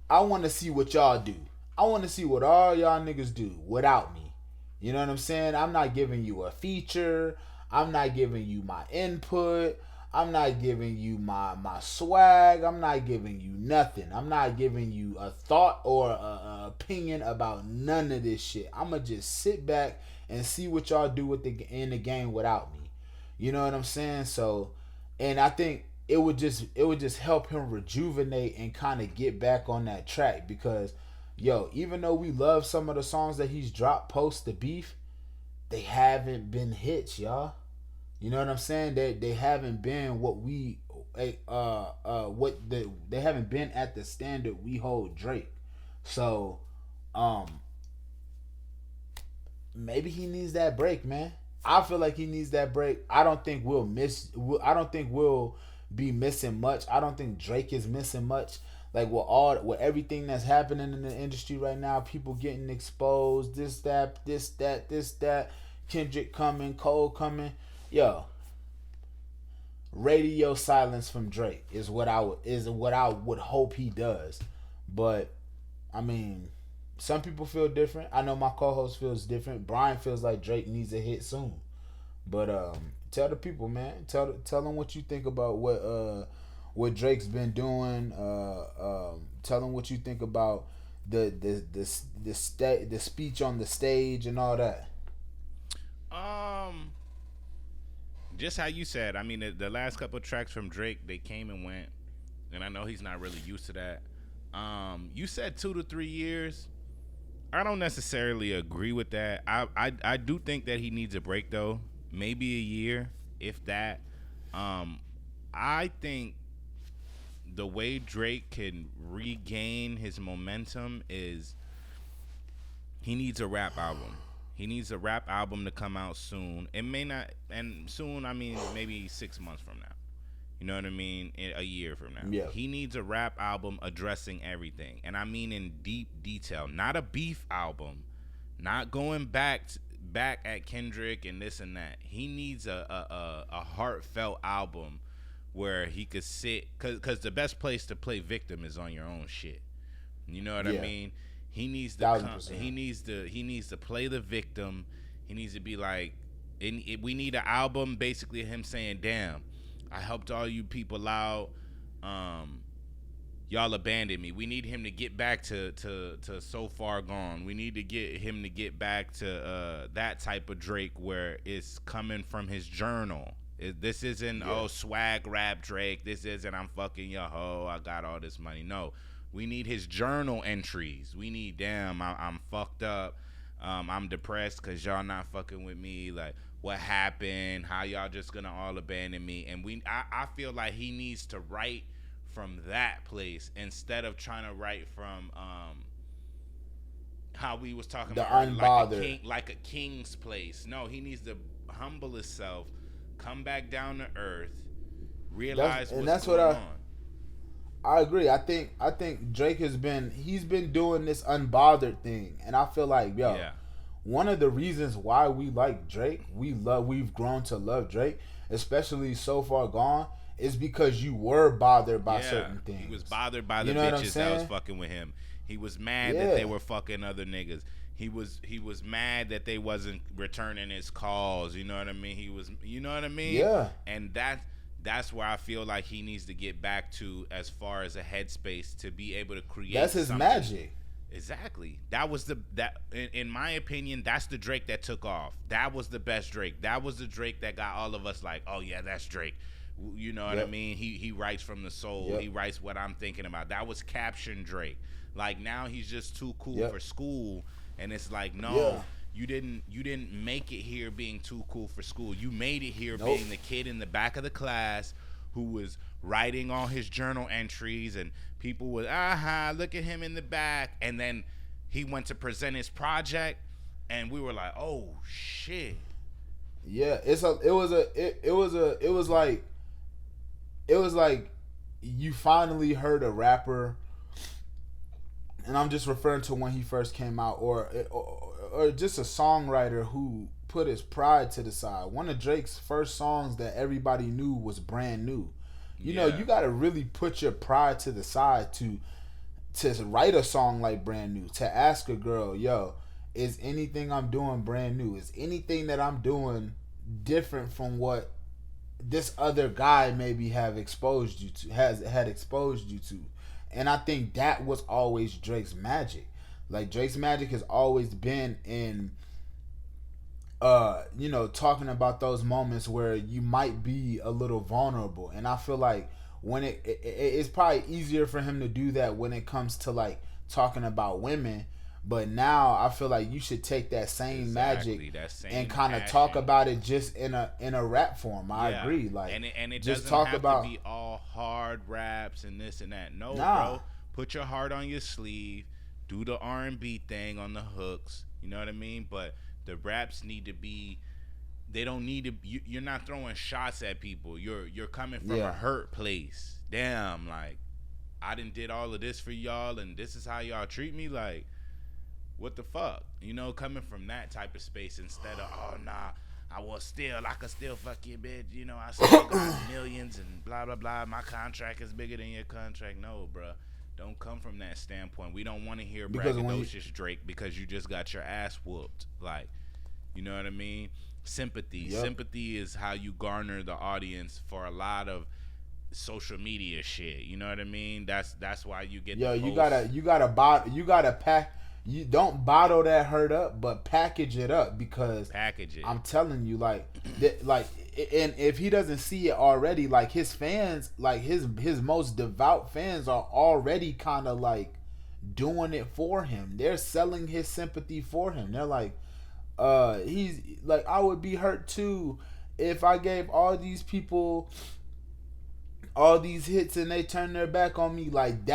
[SPEAKER 3] I want to see what y'all do. I want to see what all y'all niggas do without me. You know what I'm saying? I'm not giving you a feature. I'm not giving you my input. I'm not giving you my swag. I'm not giving you nothing. I'm not giving you a thought or a opinion about none of this shit. I'm going to just sit back and see what y'all do in the game without me. You know what I'm saying? So, and I think it would just help him rejuvenate and kind of get back on that track because, yo, even though we love some of the songs that he's dropped post the beef, they haven't been hits, y'all. You know what I'm saying? They haven't been they haven't been at the standard we hold Drake. So, maybe he needs that break, man. I feel like he needs that break. I don't think we'll be missing much. I don't think Drake is missing much. Like with everything that's happening in the industry right now, people getting exposed, this, that, Kendrick coming, Cole coming. Yo, radio silence from Drake is what I would hope he does. But I mean, some people feel different. I know my co-host feels different. Brian feels like Drake needs a hit soon. But tell the people, man. Tell them what you think about what Drake's been doing. Tell them what you think about the speech on the stage and all that.
[SPEAKER 1] Just how you said, I mean, the last couple of tracks from Drake, they came and went, and I know he's not really used to that. You said 2 to 3 years. I don't necessarily agree with that. I do think that he needs a break though, maybe a year, if that. I think the way Drake can regain his momentum is he needs a rap album. He needs a rap album to come out soon. It may not, and soon, I mean, maybe 6 months from now. You know what I mean? A year from now.
[SPEAKER 3] Yeah.
[SPEAKER 1] He needs a rap album addressing everything. And I mean in deep detail. Not a beef album. Not going back at Kendrick and this and that. He needs a heartfelt album where he could sit. Because the best place to play victim is on your own shit. You know what I mean? He needs to he needs to play the victim. He needs to be like, we need an album basically of him saying, damn, I helped all you people out. Y'all abandoned me. We need him to get back to So Far Gone. We need to get him to get back to that type of Drake where it's coming from his journal. This isn't swag rap Drake. This isn't I'm fucking your hoe. I got all this money. No. We need his journal entries. We need, damn, I'm fucked up. I'm depressed because y'all not fucking with me. Like, what happened? How y'all just gonna all abandon me? And I feel like he needs to write from that place instead of trying to write from how we was talking
[SPEAKER 3] the
[SPEAKER 1] about
[SPEAKER 3] unbothered.
[SPEAKER 1] like a king's place. No, he needs to humble himself, come back down to earth, realize what's going on.
[SPEAKER 3] I agree. I think Drake he's been doing this unbothered thing, and I feel like one of the reasons why we like Drake, we've grown to love Drake, especially So Far Gone, is because you were bothered by certain things.
[SPEAKER 1] He was bothered by the
[SPEAKER 3] You know what I'm
[SPEAKER 1] bitches that was
[SPEAKER 3] saying?
[SPEAKER 1] fucking with him. He was mad that they were fucking other niggas. He was mad that they wasn't returning his calls. You know what I mean? You know what I mean?
[SPEAKER 3] Yeah.
[SPEAKER 1] And that's where I feel like he needs to get back to as far as a headspace to be able to create.
[SPEAKER 3] That's his
[SPEAKER 1] something.
[SPEAKER 3] magic.
[SPEAKER 1] Exactly. That was in my opinion, that's the Drake that took off. That was the best Drake. That was the Drake that got all of us like, oh yeah, that's Drake. You know what I mean? He writes from the soul.
[SPEAKER 3] Yep.
[SPEAKER 1] He writes what I'm thinking about. That was caption Drake. Like now he's just too cool for school, and it's like no, you didn't make it here being too cool for school. You made it here being the kid in the back of the class who was writing all his journal entries, and people would look at him in the back, and then he went to present his project, and we were like, oh shit.
[SPEAKER 3] Yeah, it was like you finally heard a rapper, and I'm just referring to when he first came out, or just a songwriter who put his pride to the side. One of Drake's first songs that everybody knew was Brand New. You know, you got to really put your pride to the side to write a song like Brand New, to ask a girl, yo, is anything I'm doing brand new? Is anything that I'm doing different from what this other guy maybe had exposed you to? And I think that was always Drake's magic. Like Drake's magic has always been in talking about those moments where you might be a little vulnerable. And I feel like when it's probably easier for him to do that when it comes to like talking about women. But now I feel like you should take that same magic and kind of talk about it just in a rap form. I agree. Like,
[SPEAKER 1] and it
[SPEAKER 3] just
[SPEAKER 1] doesn't
[SPEAKER 3] talk
[SPEAKER 1] have
[SPEAKER 3] about
[SPEAKER 1] to be all hard raps and this and that. No,
[SPEAKER 3] Nah.
[SPEAKER 1] bro. Put your heart on your sleeve. Do the R&B thing on the hooks. You know what I mean? But the raps need to be. They don't need to. You're not throwing shots at people. You're coming from a hurt place. Damn, like I did all of this for y'all, and this is how y'all treat me. Like, what the fuck? You know, coming from that type of space instead of, oh nah, I could still fuck you, bitch. You know, I still got millions and blah blah blah. My contract is bigger than your contract. No, bruh. Don't come from that standpoint. We don't want to hear braggadocious Drake because you just got your ass whooped. Like, you know what I mean? Sympathy.
[SPEAKER 3] Yep.
[SPEAKER 1] Sympathy is how you garner the audience for a lot of social media shit. You know what I mean? That's why you get.
[SPEAKER 3] Yo, you gotta pack. You don't bottle that hurt up, but package it up, because I'm telling you, and if he doesn't see it already, like his fans, like his most devout fans are already kind of like doing it for him. They're selling his sympathy for him. They're like, he's like, I would be hurt too if I gave all these people all these hits and they turn their back on me. Like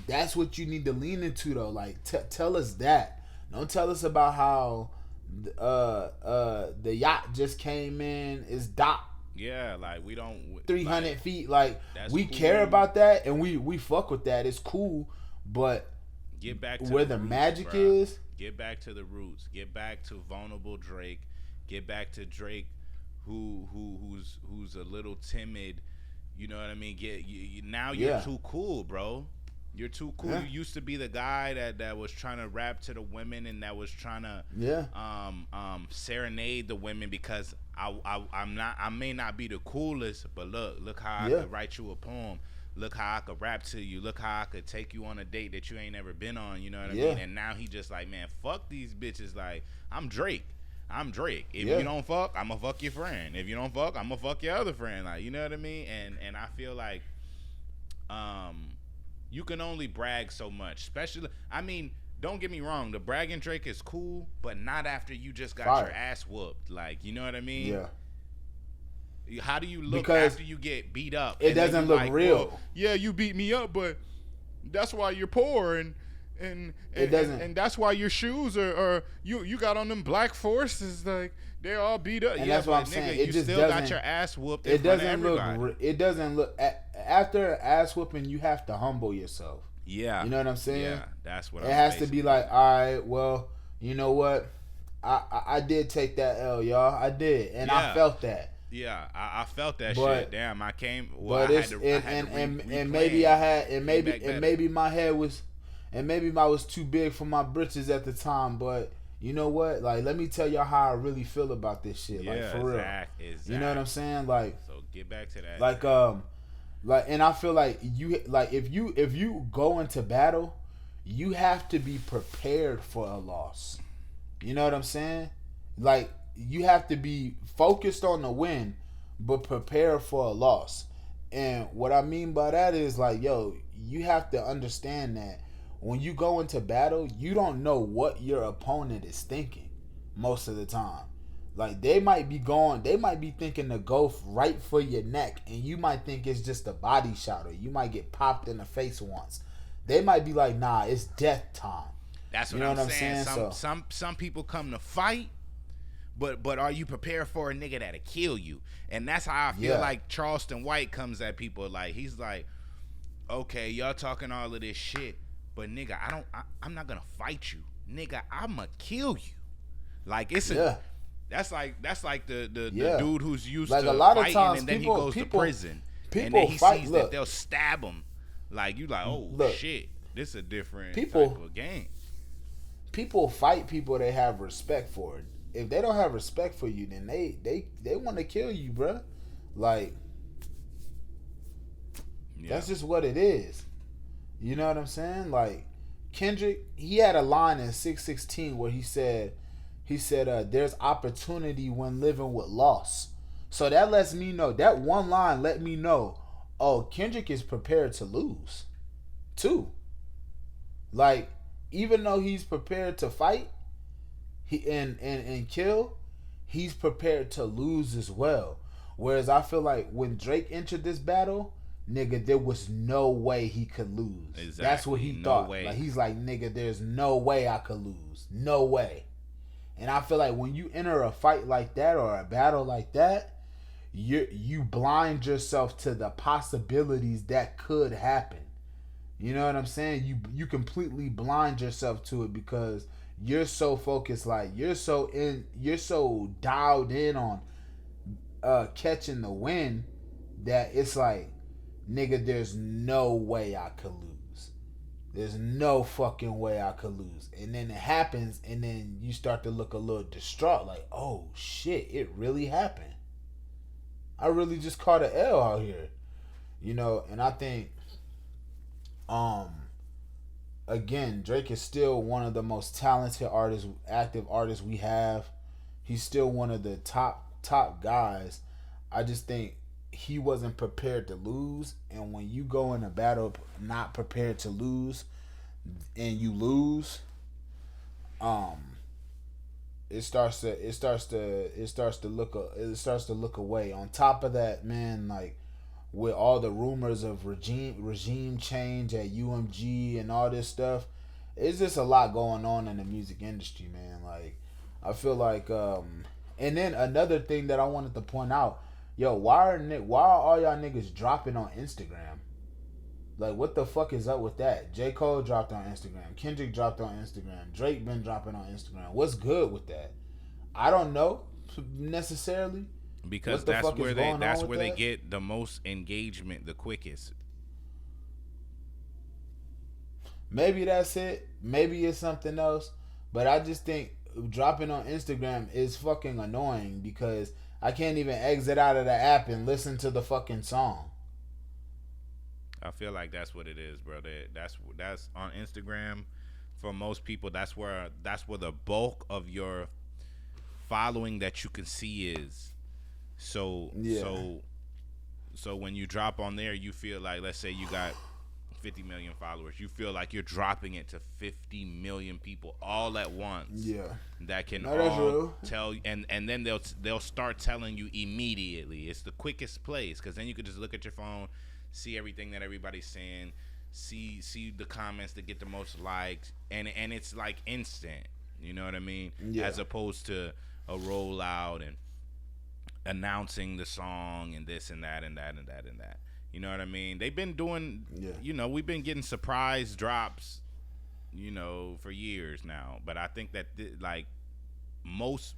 [SPEAKER 3] that's what you need to lean into though. Like tell us that. Don't tell us about how the yacht just came in, is docked.
[SPEAKER 1] Yeah, like we don't
[SPEAKER 3] 300
[SPEAKER 1] like,
[SPEAKER 3] feet. Like we
[SPEAKER 1] cool.
[SPEAKER 3] care about that and we fuck with that. It's cool, but
[SPEAKER 1] get back to
[SPEAKER 3] where the
[SPEAKER 1] roots,
[SPEAKER 3] magic
[SPEAKER 1] bro.
[SPEAKER 3] is.
[SPEAKER 1] Get back to the roots. Get back to vulnerable Drake. Get back to Drake, who's a little timid. You know what I mean? Now you're too cool, bro. You're too cool. Yeah. You used to be the guy that was trying to rap to the women and that was trying to serenade the women because I may not be the coolest, but look how I could write you a poem. Look how I could rap to you. Look how I could take you on a date that you ain't ever been on. You know what I mean? And now he just like, man, fuck these bitches. Like, I'm Drake. If you don't fuck, I'ma fuck your friend. If you don't fuck, I'ma fuck your other friend. Like, you know what I mean? And I feel like you can only brag so much. Especially, I mean, don't get me wrong, the bragging Drake is cool, but not after you just got your ass whooped. Like, you know what I mean?
[SPEAKER 3] Yeah.
[SPEAKER 1] How do you look
[SPEAKER 3] because
[SPEAKER 1] after you get beat up?
[SPEAKER 3] It doesn't look real.
[SPEAKER 1] Well, yeah, you beat me up, but that's why you're poor and
[SPEAKER 3] it doesn't.
[SPEAKER 1] And that's why your shoes are you got on them black forces, like they're all beat up.
[SPEAKER 3] And that's what I'm saying. It
[SPEAKER 1] you
[SPEAKER 3] just
[SPEAKER 1] still got your ass whooped.
[SPEAKER 3] It doesn't look. It doesn't look. After ass whooping, you have to humble yourself.
[SPEAKER 1] Yeah,
[SPEAKER 3] you know what I'm saying.
[SPEAKER 1] Yeah, that's what.
[SPEAKER 3] It has to be like, all right, well, you know what, I did take that L, y'all. I did, and I felt that.
[SPEAKER 1] Yeah, I felt that
[SPEAKER 3] But-
[SPEAKER 1] shit. Damn, I came.
[SPEAKER 3] But it's and maybe I had and maybe my head was and maybe I was too big for my britches at the time. But you know what? Like, let me tell y'all how I really feel about this shit. Like, for real.
[SPEAKER 1] Exactly.
[SPEAKER 3] You know what I'm saying? Like,
[SPEAKER 1] so get back to that.
[SPEAKER 3] Like, and I feel like if you go into battle, you have to be prepared for a loss. You know what I'm saying? Like, you have to be focused on the win, but prepared for a loss. And what I mean by that is, like, yo, you have to understand that when you go into battle, you don't know what your opponent is thinking most of the time. Like, they might be thinking to go right for your neck, and you might think it's just a body shot, or you might get popped in the face once. They might be like, nah, it's death time.
[SPEAKER 1] That's what I'm saying. Some people come to fight, but are you prepared for a nigga that'll kill you? And that's how I feel like Charleston White comes at people. Like, he's like, okay, y'all talking all of this shit, but nigga, I'm not gonna fight you, nigga. I'ma kill you. Like, it's a that's like the dude who's used
[SPEAKER 3] like
[SPEAKER 1] to
[SPEAKER 3] a lot
[SPEAKER 1] fighting,
[SPEAKER 3] of times
[SPEAKER 1] and then he goes to prison, and then he sees that they'll stab him. Like, you like, oh shit, this is a different type of game.
[SPEAKER 3] People fight people they have respect for. If they don't have respect for you, then they want to kill you, bruh. Like, that's just what it is. You know what I'm saying? Like, Kendrick, he had a line in 616 where he said, there's opportunity when living with loss. So that lets me know, that one line let me know, oh, Kendrick is prepared to lose too. Like, even though he's prepared to fight and kill, he's prepared to lose as well. Whereas I feel like when Drake entered this battle, nigga, there was no way he could lose. Exactly. That's what he thought. Way. Like, he's like, nigga, there's no way I could lose. No way. And I feel like when you enter a fight like that or a battle like that, you blind yourself to the possibilities that could happen. You know what I'm saying? You completely blind yourself to it because you're so focused, like you're so dialed in on catching the win that it's like, nigga, there's no way I could lose. There's no fucking way I could lose. And then it happens, and then you start to look a little distraught, like, oh shit, it really happened. I really just caught an L out here. You know, and I think again, Drake is still one of the most talented artists, active artists we have. He's still one of the top guys. I just think he wasn't prepared to lose, and when you go in a battle not prepared to lose and you lose, it starts to look away. On top of that, man, like, with all the rumors of regime change at UMG and all this stuff, it's just a lot going on in the music industry, man. Like, I feel like and then another thing that I wanted to point out, yo, why are all y'all niggas dropping on Instagram? Like, what the fuck is up with that? J. Cole dropped on Instagram. Kendrick dropped on Instagram. Drake been dropping on Instagram. What's good with that? I don't know necessarily.
[SPEAKER 1] Because that's where they get the most engagement the quickest.
[SPEAKER 3] Maybe that's it. Maybe it's something else. But I just think dropping on Instagram is fucking annoying because I can't even exit out of the app and listen to the fucking song.
[SPEAKER 1] I feel like that's what it is, bro. That's on Instagram. For most people, that's where the bulk of your following that you can see is. So when you drop on there, you feel like, let's say you got 50 million followers, you feel like you're dropping it to 50 million people all at once. Yeah, that can all tell, and then they'll start telling you immediately. It's the quickest place because then you could just look at your phone, see everything that everybody's saying, see the comments that get the most likes, and it's like instant. You know what I mean? Yeah. As opposed to a rollout and announcing the song and this and that and that and that and that. You know what I mean? They've been doing, we've been getting surprise drops, for years now. But I think that like most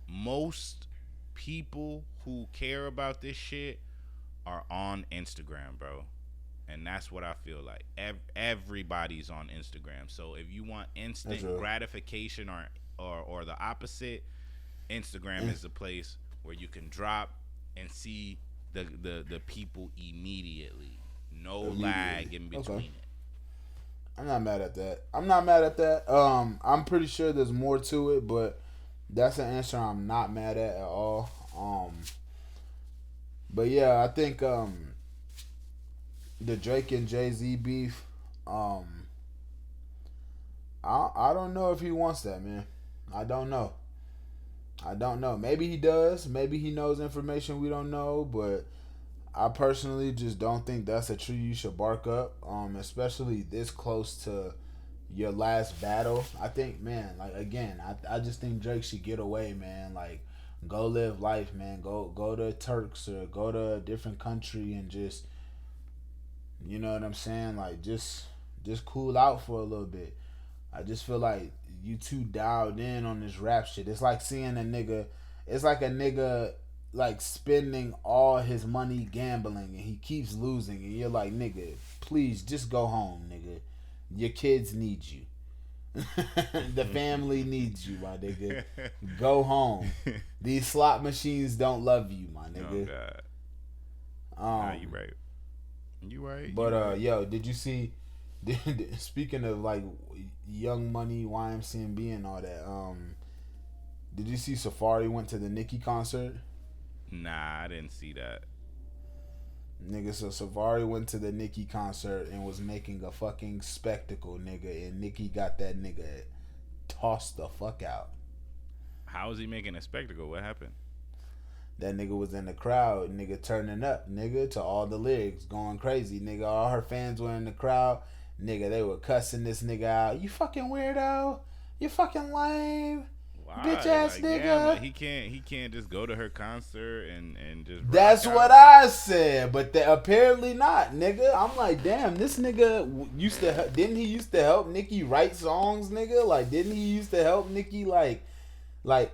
[SPEAKER 1] people who care about this shit are on Instagram, bro. And that's what I feel like. Everybody's on Instagram. So if you want instant gratification or the opposite, Instagram is the place where you can drop and see the people immediately. No lag in between it.
[SPEAKER 3] I'm not mad at that. I'm pretty sure there's more to it, but that's an answer I'm not mad at all. But yeah, I think the Drake and Jay-Z beef, I don't know if he wants that, man. I don't know. Maybe he does. Maybe he knows information we don't know, but I personally just don't think that's a tree you should bark up, especially this close to your last battle. I think, man, like, again, I just think Drake should get away, man. Like, go live life, man. Go to Turks or go to a different country and just, you know what I'm saying? Like, just cool out for a little bit. I just feel like you too dialed in on this rap shit. It's like seeing a nigga, like spending all his money gambling and he keeps losing and you're like, nigga, please just go home, nigga. Your kids need you. The family needs you, my nigga. Go home. These slot machines don't love you, my nigga.
[SPEAKER 1] Oh, God. Nah, you right.
[SPEAKER 3] But yo, did you see? Speaking of like Young Money, YMCMB, and all that, did you see Safaree went to the Nicki concert?
[SPEAKER 1] Nah, I didn't see that.
[SPEAKER 3] Nigga, so Safaree went to the Nicki concert and was making a fucking spectacle, nigga, and Nicki got that nigga tossed the fuck out.
[SPEAKER 1] How was he making a spectacle? What happened?
[SPEAKER 3] That nigga was in the crowd, nigga, turning up, nigga, to all the lyrics, going crazy, nigga. All her fans were in the crowd, nigga. They were cussing this nigga out. You fucking weirdo. You fucking lame. Why? Bitch ass like, nigga. Damn,
[SPEAKER 1] like he can't just go to her concert and just.
[SPEAKER 3] That's what I said, but apparently not, nigga. I'm like, damn, this nigga didn't he used to help Nicki write songs, nigga? Like, didn't he used to help Nicki like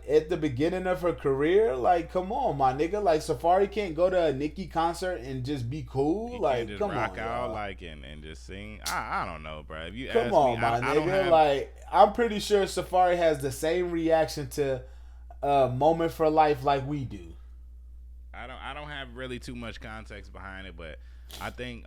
[SPEAKER 3] at the beginning of her career? Like, come on, my nigga. Like, Safaree can't go to a Nicki concert and just be cool.
[SPEAKER 1] He
[SPEAKER 3] like,
[SPEAKER 1] can't just
[SPEAKER 3] come
[SPEAKER 1] rock
[SPEAKER 3] on,
[SPEAKER 1] out
[SPEAKER 3] y'all.
[SPEAKER 1] Like and just sing. I don't know, bro. If you
[SPEAKER 3] come
[SPEAKER 1] ask
[SPEAKER 3] on,
[SPEAKER 1] me,
[SPEAKER 3] my
[SPEAKER 1] I don't
[SPEAKER 3] nigga.
[SPEAKER 1] have,
[SPEAKER 3] like, I'm pretty sure Safaree has the same reaction to Moment for Life like we do.
[SPEAKER 1] I don't have really too much context behind it, but I think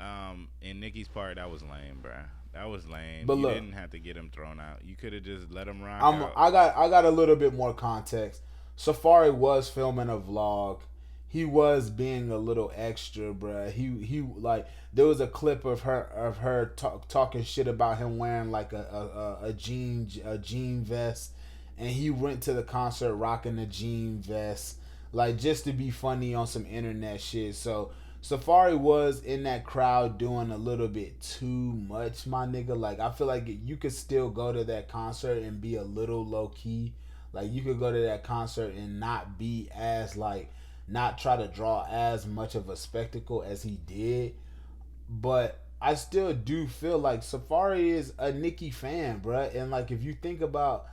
[SPEAKER 1] in Nicki's part that was lame, bro. That was lame.
[SPEAKER 3] But
[SPEAKER 1] you
[SPEAKER 3] look,
[SPEAKER 1] didn't have to get him thrown out. You could have just let him rock
[SPEAKER 3] out. I got a little bit more context. Safaree was filming a vlog. He was being a little extra, bruh. He like, there was a clip of her talking shit about him wearing like a jean vest, and he went to the concert rocking a jean vest, like, just to be funny on some internet shit. So Safaree was in that crowd doing a little bit too much, my nigga. Like, I feel like you could still go to that concert and be a little low key. Like, you could go to that concert and not be as, like, not try to draw as much of a spectacle as he did. But I still do feel like Safaree is a Nicki fan, bruh. And, like, if you think about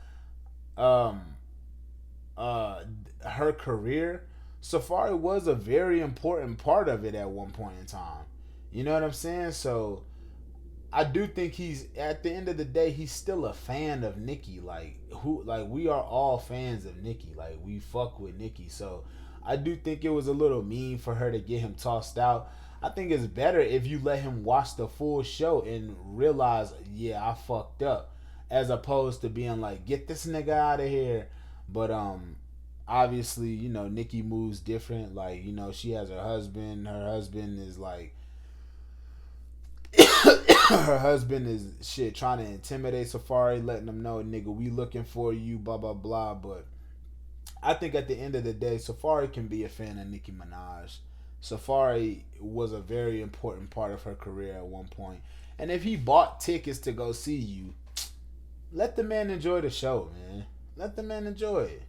[SPEAKER 3] her career, Safaree was a very important part of it at one point in time. You know what I'm saying? So I do think he's, at the end of the day, he's still a fan of Nicki. Like, we are all fans of Nicki. Like, we fuck with Nicki. So I do think it was a little mean for her to get him tossed out. I think it's better if you let him watch the full show and realize, yeah, I fucked up, as opposed to being like, get this nigga out of here. But obviously, you know, Nicki moves different. Like, you know, she has her husband. Her husband is like, her husband is shit trying to intimidate Safaree, letting them know, nigga, we looking for you, blah blah blah. But I think at the end of the day, Safaree can be a fan of Nicki Minaj. Safaree was a very important part of her career at one point. And if he bought tickets to go see you, let the man enjoy the show, man. Let the man enjoy it.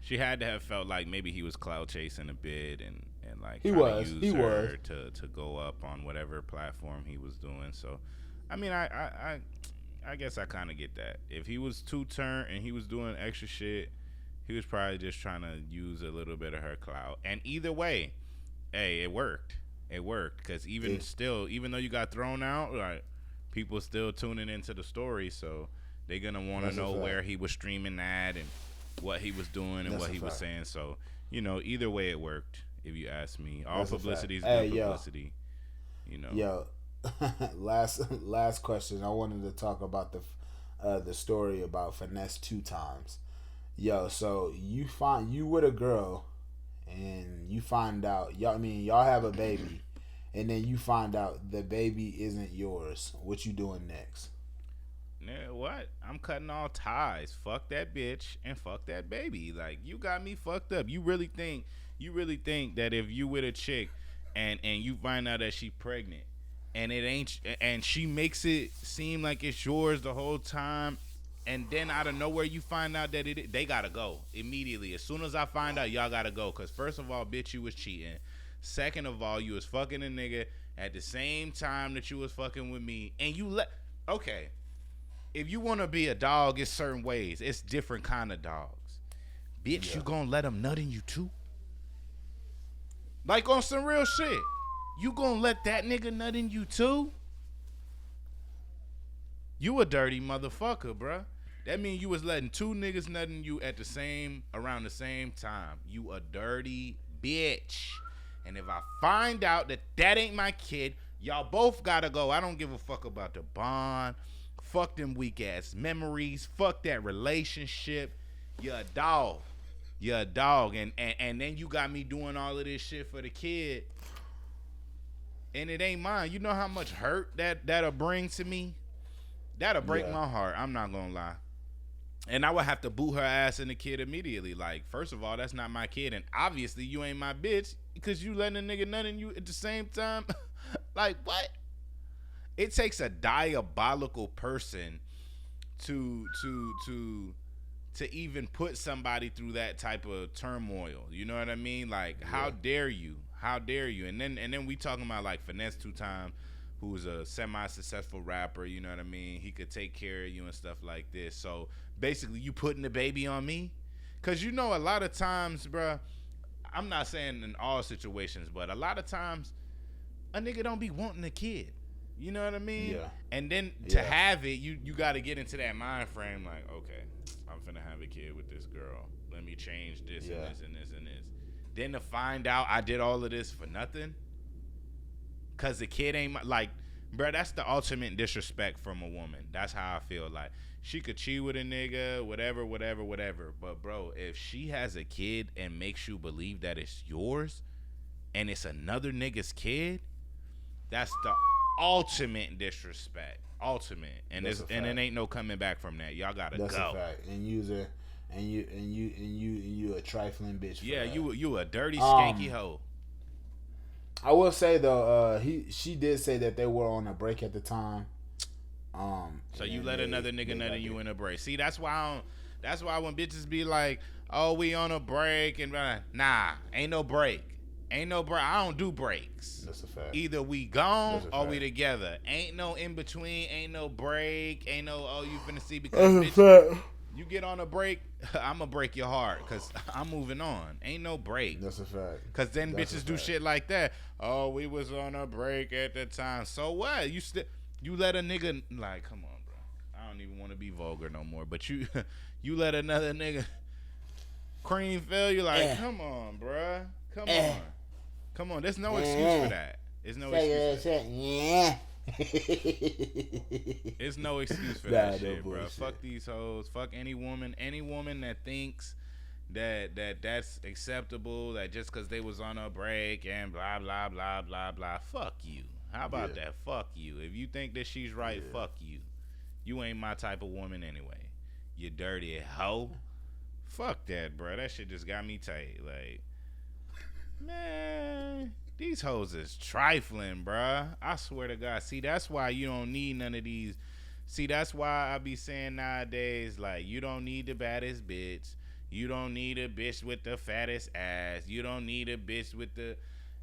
[SPEAKER 1] She had to have felt like maybe he was cloud chasing a bit and like
[SPEAKER 3] he
[SPEAKER 1] trying
[SPEAKER 3] was.
[SPEAKER 1] to use
[SPEAKER 3] He
[SPEAKER 1] her
[SPEAKER 3] was.
[SPEAKER 1] to go up on whatever platform he was doing. So, I mean, I guess I kind of get that. If he was too turned and he was doing extra shit, He was probably just trying to use a little bit of her clout. And either way, hey, it worked. It worked because even though you got thrown out, like people still tuning into the story, so they're gonna want to know where he was streaming at and what he was doing and what he was saying. So either way, it worked. If you ask me, all publicity is good publicity.
[SPEAKER 3] Yo, last question. I wanted to talk about the story about finesse 2 times. Yo, so you with a girl, and you find out y'all have a baby, and then you find out the baby isn't yours. What you doing next?
[SPEAKER 1] What? I'm cutting all ties. Fuck that bitch and fuck that baby. Like, you got me fucked up. You really think that if you with a chick and you find out that she pregnant and it ain't, and she makes it seem like it's yours the whole time, and then out of nowhere you find out that they gotta go immediately. As soon as I find out, y'all gotta go. Cause first of all, bitch, you was cheating. Second of all, you was fucking a nigga at the same time that you was fucking with me, and okay. If you want to be a dog, it's certain ways. It's different kind of dogs. Bitch, you gonna let them nut in you too? Like on some real shit. You gonna let that nigga nut in you too? You a dirty motherfucker, bruh. That mean you was letting 2 niggas nut in you around the same time. You a dirty bitch. And if I find out that ain't my kid, y'all both gotta go. I don't give a fuck about the bond. Fuck them weak ass memories. Fuck that relationship. You're a dog. You're a dog. And then you got me doing all of this shit for the kid. And it ain't mine. You know how much hurt that'll bring to me? That'll break my heart. I'm not gonna lie. And I would have to boot her ass and the kid immediately. Like, first of all, that's not my kid. And obviously you ain't my bitch because you letting a nigga nut in you at the same time. Like, what? It takes a diabolical person to even put somebody through that type of turmoil. You know what I mean? Like, how dare you? How dare you? And then we talking about like Finesse 2 Times, who's a semi-successful rapper. You know what I mean? He could take care of you and stuff like this. So basically, you putting the baby on me? Cause a lot of times, bruh, I'm not saying in all situations, but a lot of times, a nigga don't be wanting a kid. You know what I mean? Yeah. And then to have it, you got to get into that mind frame like, okay, I'm finna have a kid with this girl. Let me change this and this and this and this. Then to find out I did all of this for nothing because the kid ain't like, bro, that's the ultimate disrespect from a woman. That's how I feel. Like, she could cheat with a nigga, whatever. But, bro, if she has a kid and makes you believe that it's yours and it's another nigga's kid, that's the ultimate disrespect. Ultimate. And it ain't no coming back from that. Y'all gotta go. That's a fact.
[SPEAKER 3] And you a trifling bitch.
[SPEAKER 1] Yeah, you a dirty skanky hoe.
[SPEAKER 3] I will say though, she did say that they were on a break at the time.
[SPEAKER 1] So you let another nigga nut in you in a break. See, that's why when bitches be like, "Oh, we on a break," and nah, ain't no break. Ain't no break. I don't do breaks.
[SPEAKER 3] That's a fact.
[SPEAKER 1] Either we gone or we together. Ain't no in between. Ain't no break. Ain't no, oh, you finna see because bitch, you get on a break, I'ma break your heart because I'm moving on. Ain't no break.
[SPEAKER 3] That's a fact.
[SPEAKER 1] Because then bitches do shit like that. Oh, we was on a break at the time. So what? You let a nigga, like, come on, bro. I don't even want to be vulgar no more. But you let another nigga cream fill you like, come on, bro. Come on. There's no excuse for that. There's no excuse for that.
[SPEAKER 3] Yeah.
[SPEAKER 1] There's no excuse for that shit, bro. Fuck these hoes. Fuck any woman that thinks that's acceptable, that just because they was on a break and blah, blah, blah, blah, blah. Fuck you. How about that? Fuck you. If you think that she's right, fuck you. You ain't my type of woman anyway. You dirty hoe. Fuck that, bro. That shit just got me tight. Like, man, these hoes is trifling, bruh. I swear to God. See, that's why you don't need none of these. See, that's why I be saying nowadays, like, you don't need the baddest bitch. You don't need a bitch with the fattest ass. You don't need a bitch with the...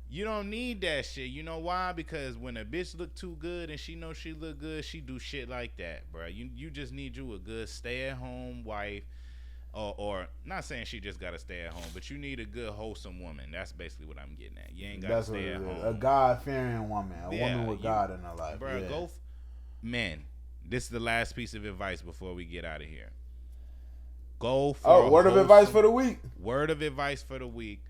[SPEAKER 1] You don't need that shit. You know why? Because when a bitch look too good and she know she look good, she do shit like that, bruh. You just need you a good stay-at-home wife, Or not saying she just gotta stay at home, but you need a good wholesome woman. That's basically what I'm getting at. You ain't gotta stay at home.
[SPEAKER 3] A God-fearing woman, a woman with God in her life.
[SPEAKER 1] Bro, man. This is the last piece of advice before we get out of here. Go for
[SPEAKER 3] word of advice for the week.
[SPEAKER 1] Word of advice for the week.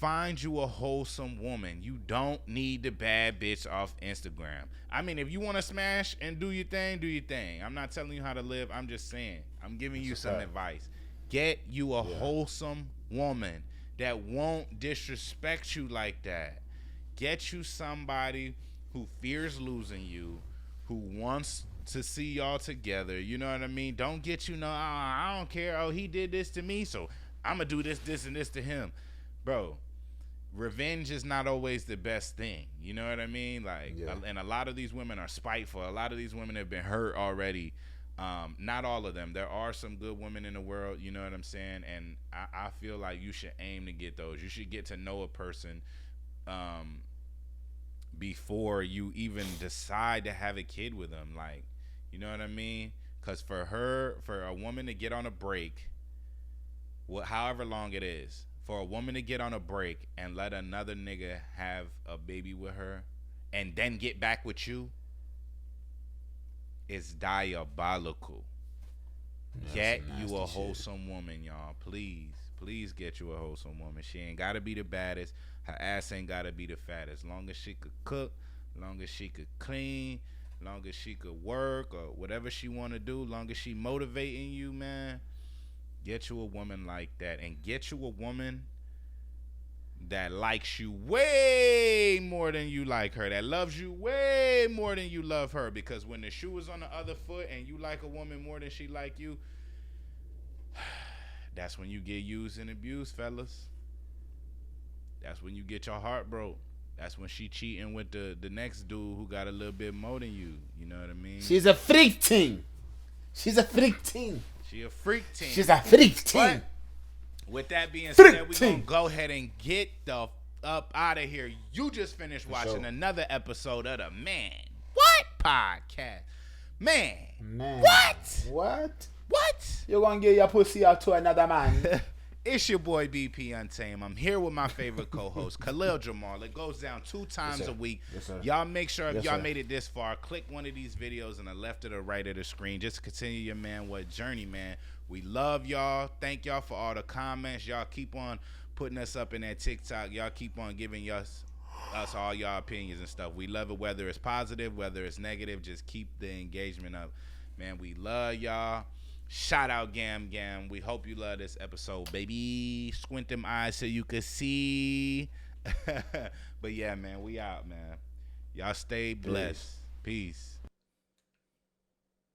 [SPEAKER 1] Find you a wholesome woman. You don't need the bad bitch off Instagram. I mean, if you want to smash and do your thing, do your thing. I'm not telling you how to live. I'm just saying. I'm giving you some advice. Get you a wholesome woman that won't disrespect you like that. Get you somebody who fears losing you, who wants to see y'all together. You know what I mean? Don't get I don't care. Oh, he did this to me, so I'm going to do this, and this to him. Bro, revenge is not always the best thing. You know what I mean? And a lot of these women are spiteful. A lot of these women have been hurt already. Not all of them. There are some good women in the world. You know what I'm saying? And I feel like you should aim to get those. You should get to know a person before you even decide to have a kid with them. Like, you know what I mean? Because for a woman to get on a break, however long it is, for a woman to get on a break and let another nigga have a baby with her and then get back with you is diabolical. Get you a wholesome woman, y'all. Please get you a wholesome woman. She ain't gotta be the baddest. Her ass ain't gotta be the fattest. Long as she could cook, long as she could clean, long as she could work or whatever she want to do, long as she motivating you, man. Get you a woman like that, and get you a woman that likes you way more than you like her, that loves you way more than you love her. Because when the shoe is on the other foot and you like a woman more than she like you, that's when you get used and abused, fellas. That's when you get your heart broke. That's when she cheating with the next dude who got a little bit more than you. You know what I mean?
[SPEAKER 3] She's a freak team. She's a freak team.
[SPEAKER 1] She a freak team.
[SPEAKER 3] She's a freak team.
[SPEAKER 1] But with that being said, we're going to go ahead and get the up out of here. You just finished watching another episode of the Man What Podcast. Man. What?
[SPEAKER 3] You're going to get your pussy out to another man.
[SPEAKER 1] It's your boy BP Untamed. I'm here with my favorite co-host, Kahlil Jamal. It goes down 2 times a week.
[SPEAKER 3] Yes, sir.
[SPEAKER 1] Y'all make sure if y'all made it this far, click one of these videos on the left or the right of the screen just to continue your Man What journey, man. We love y'all. Thank y'all for all the comments. Y'all keep on putting us up in that TikTok. Y'all keep on giving us all y'all opinions and stuff. We love it, whether it's positive, whether it's negative. Just keep the engagement up. Man, we love y'all. Shout out Gam Gam. We hope you love this episode, baby. Squint them eyes so you can see. But yeah, man, we out, man. Y'all stay blessed. Peace.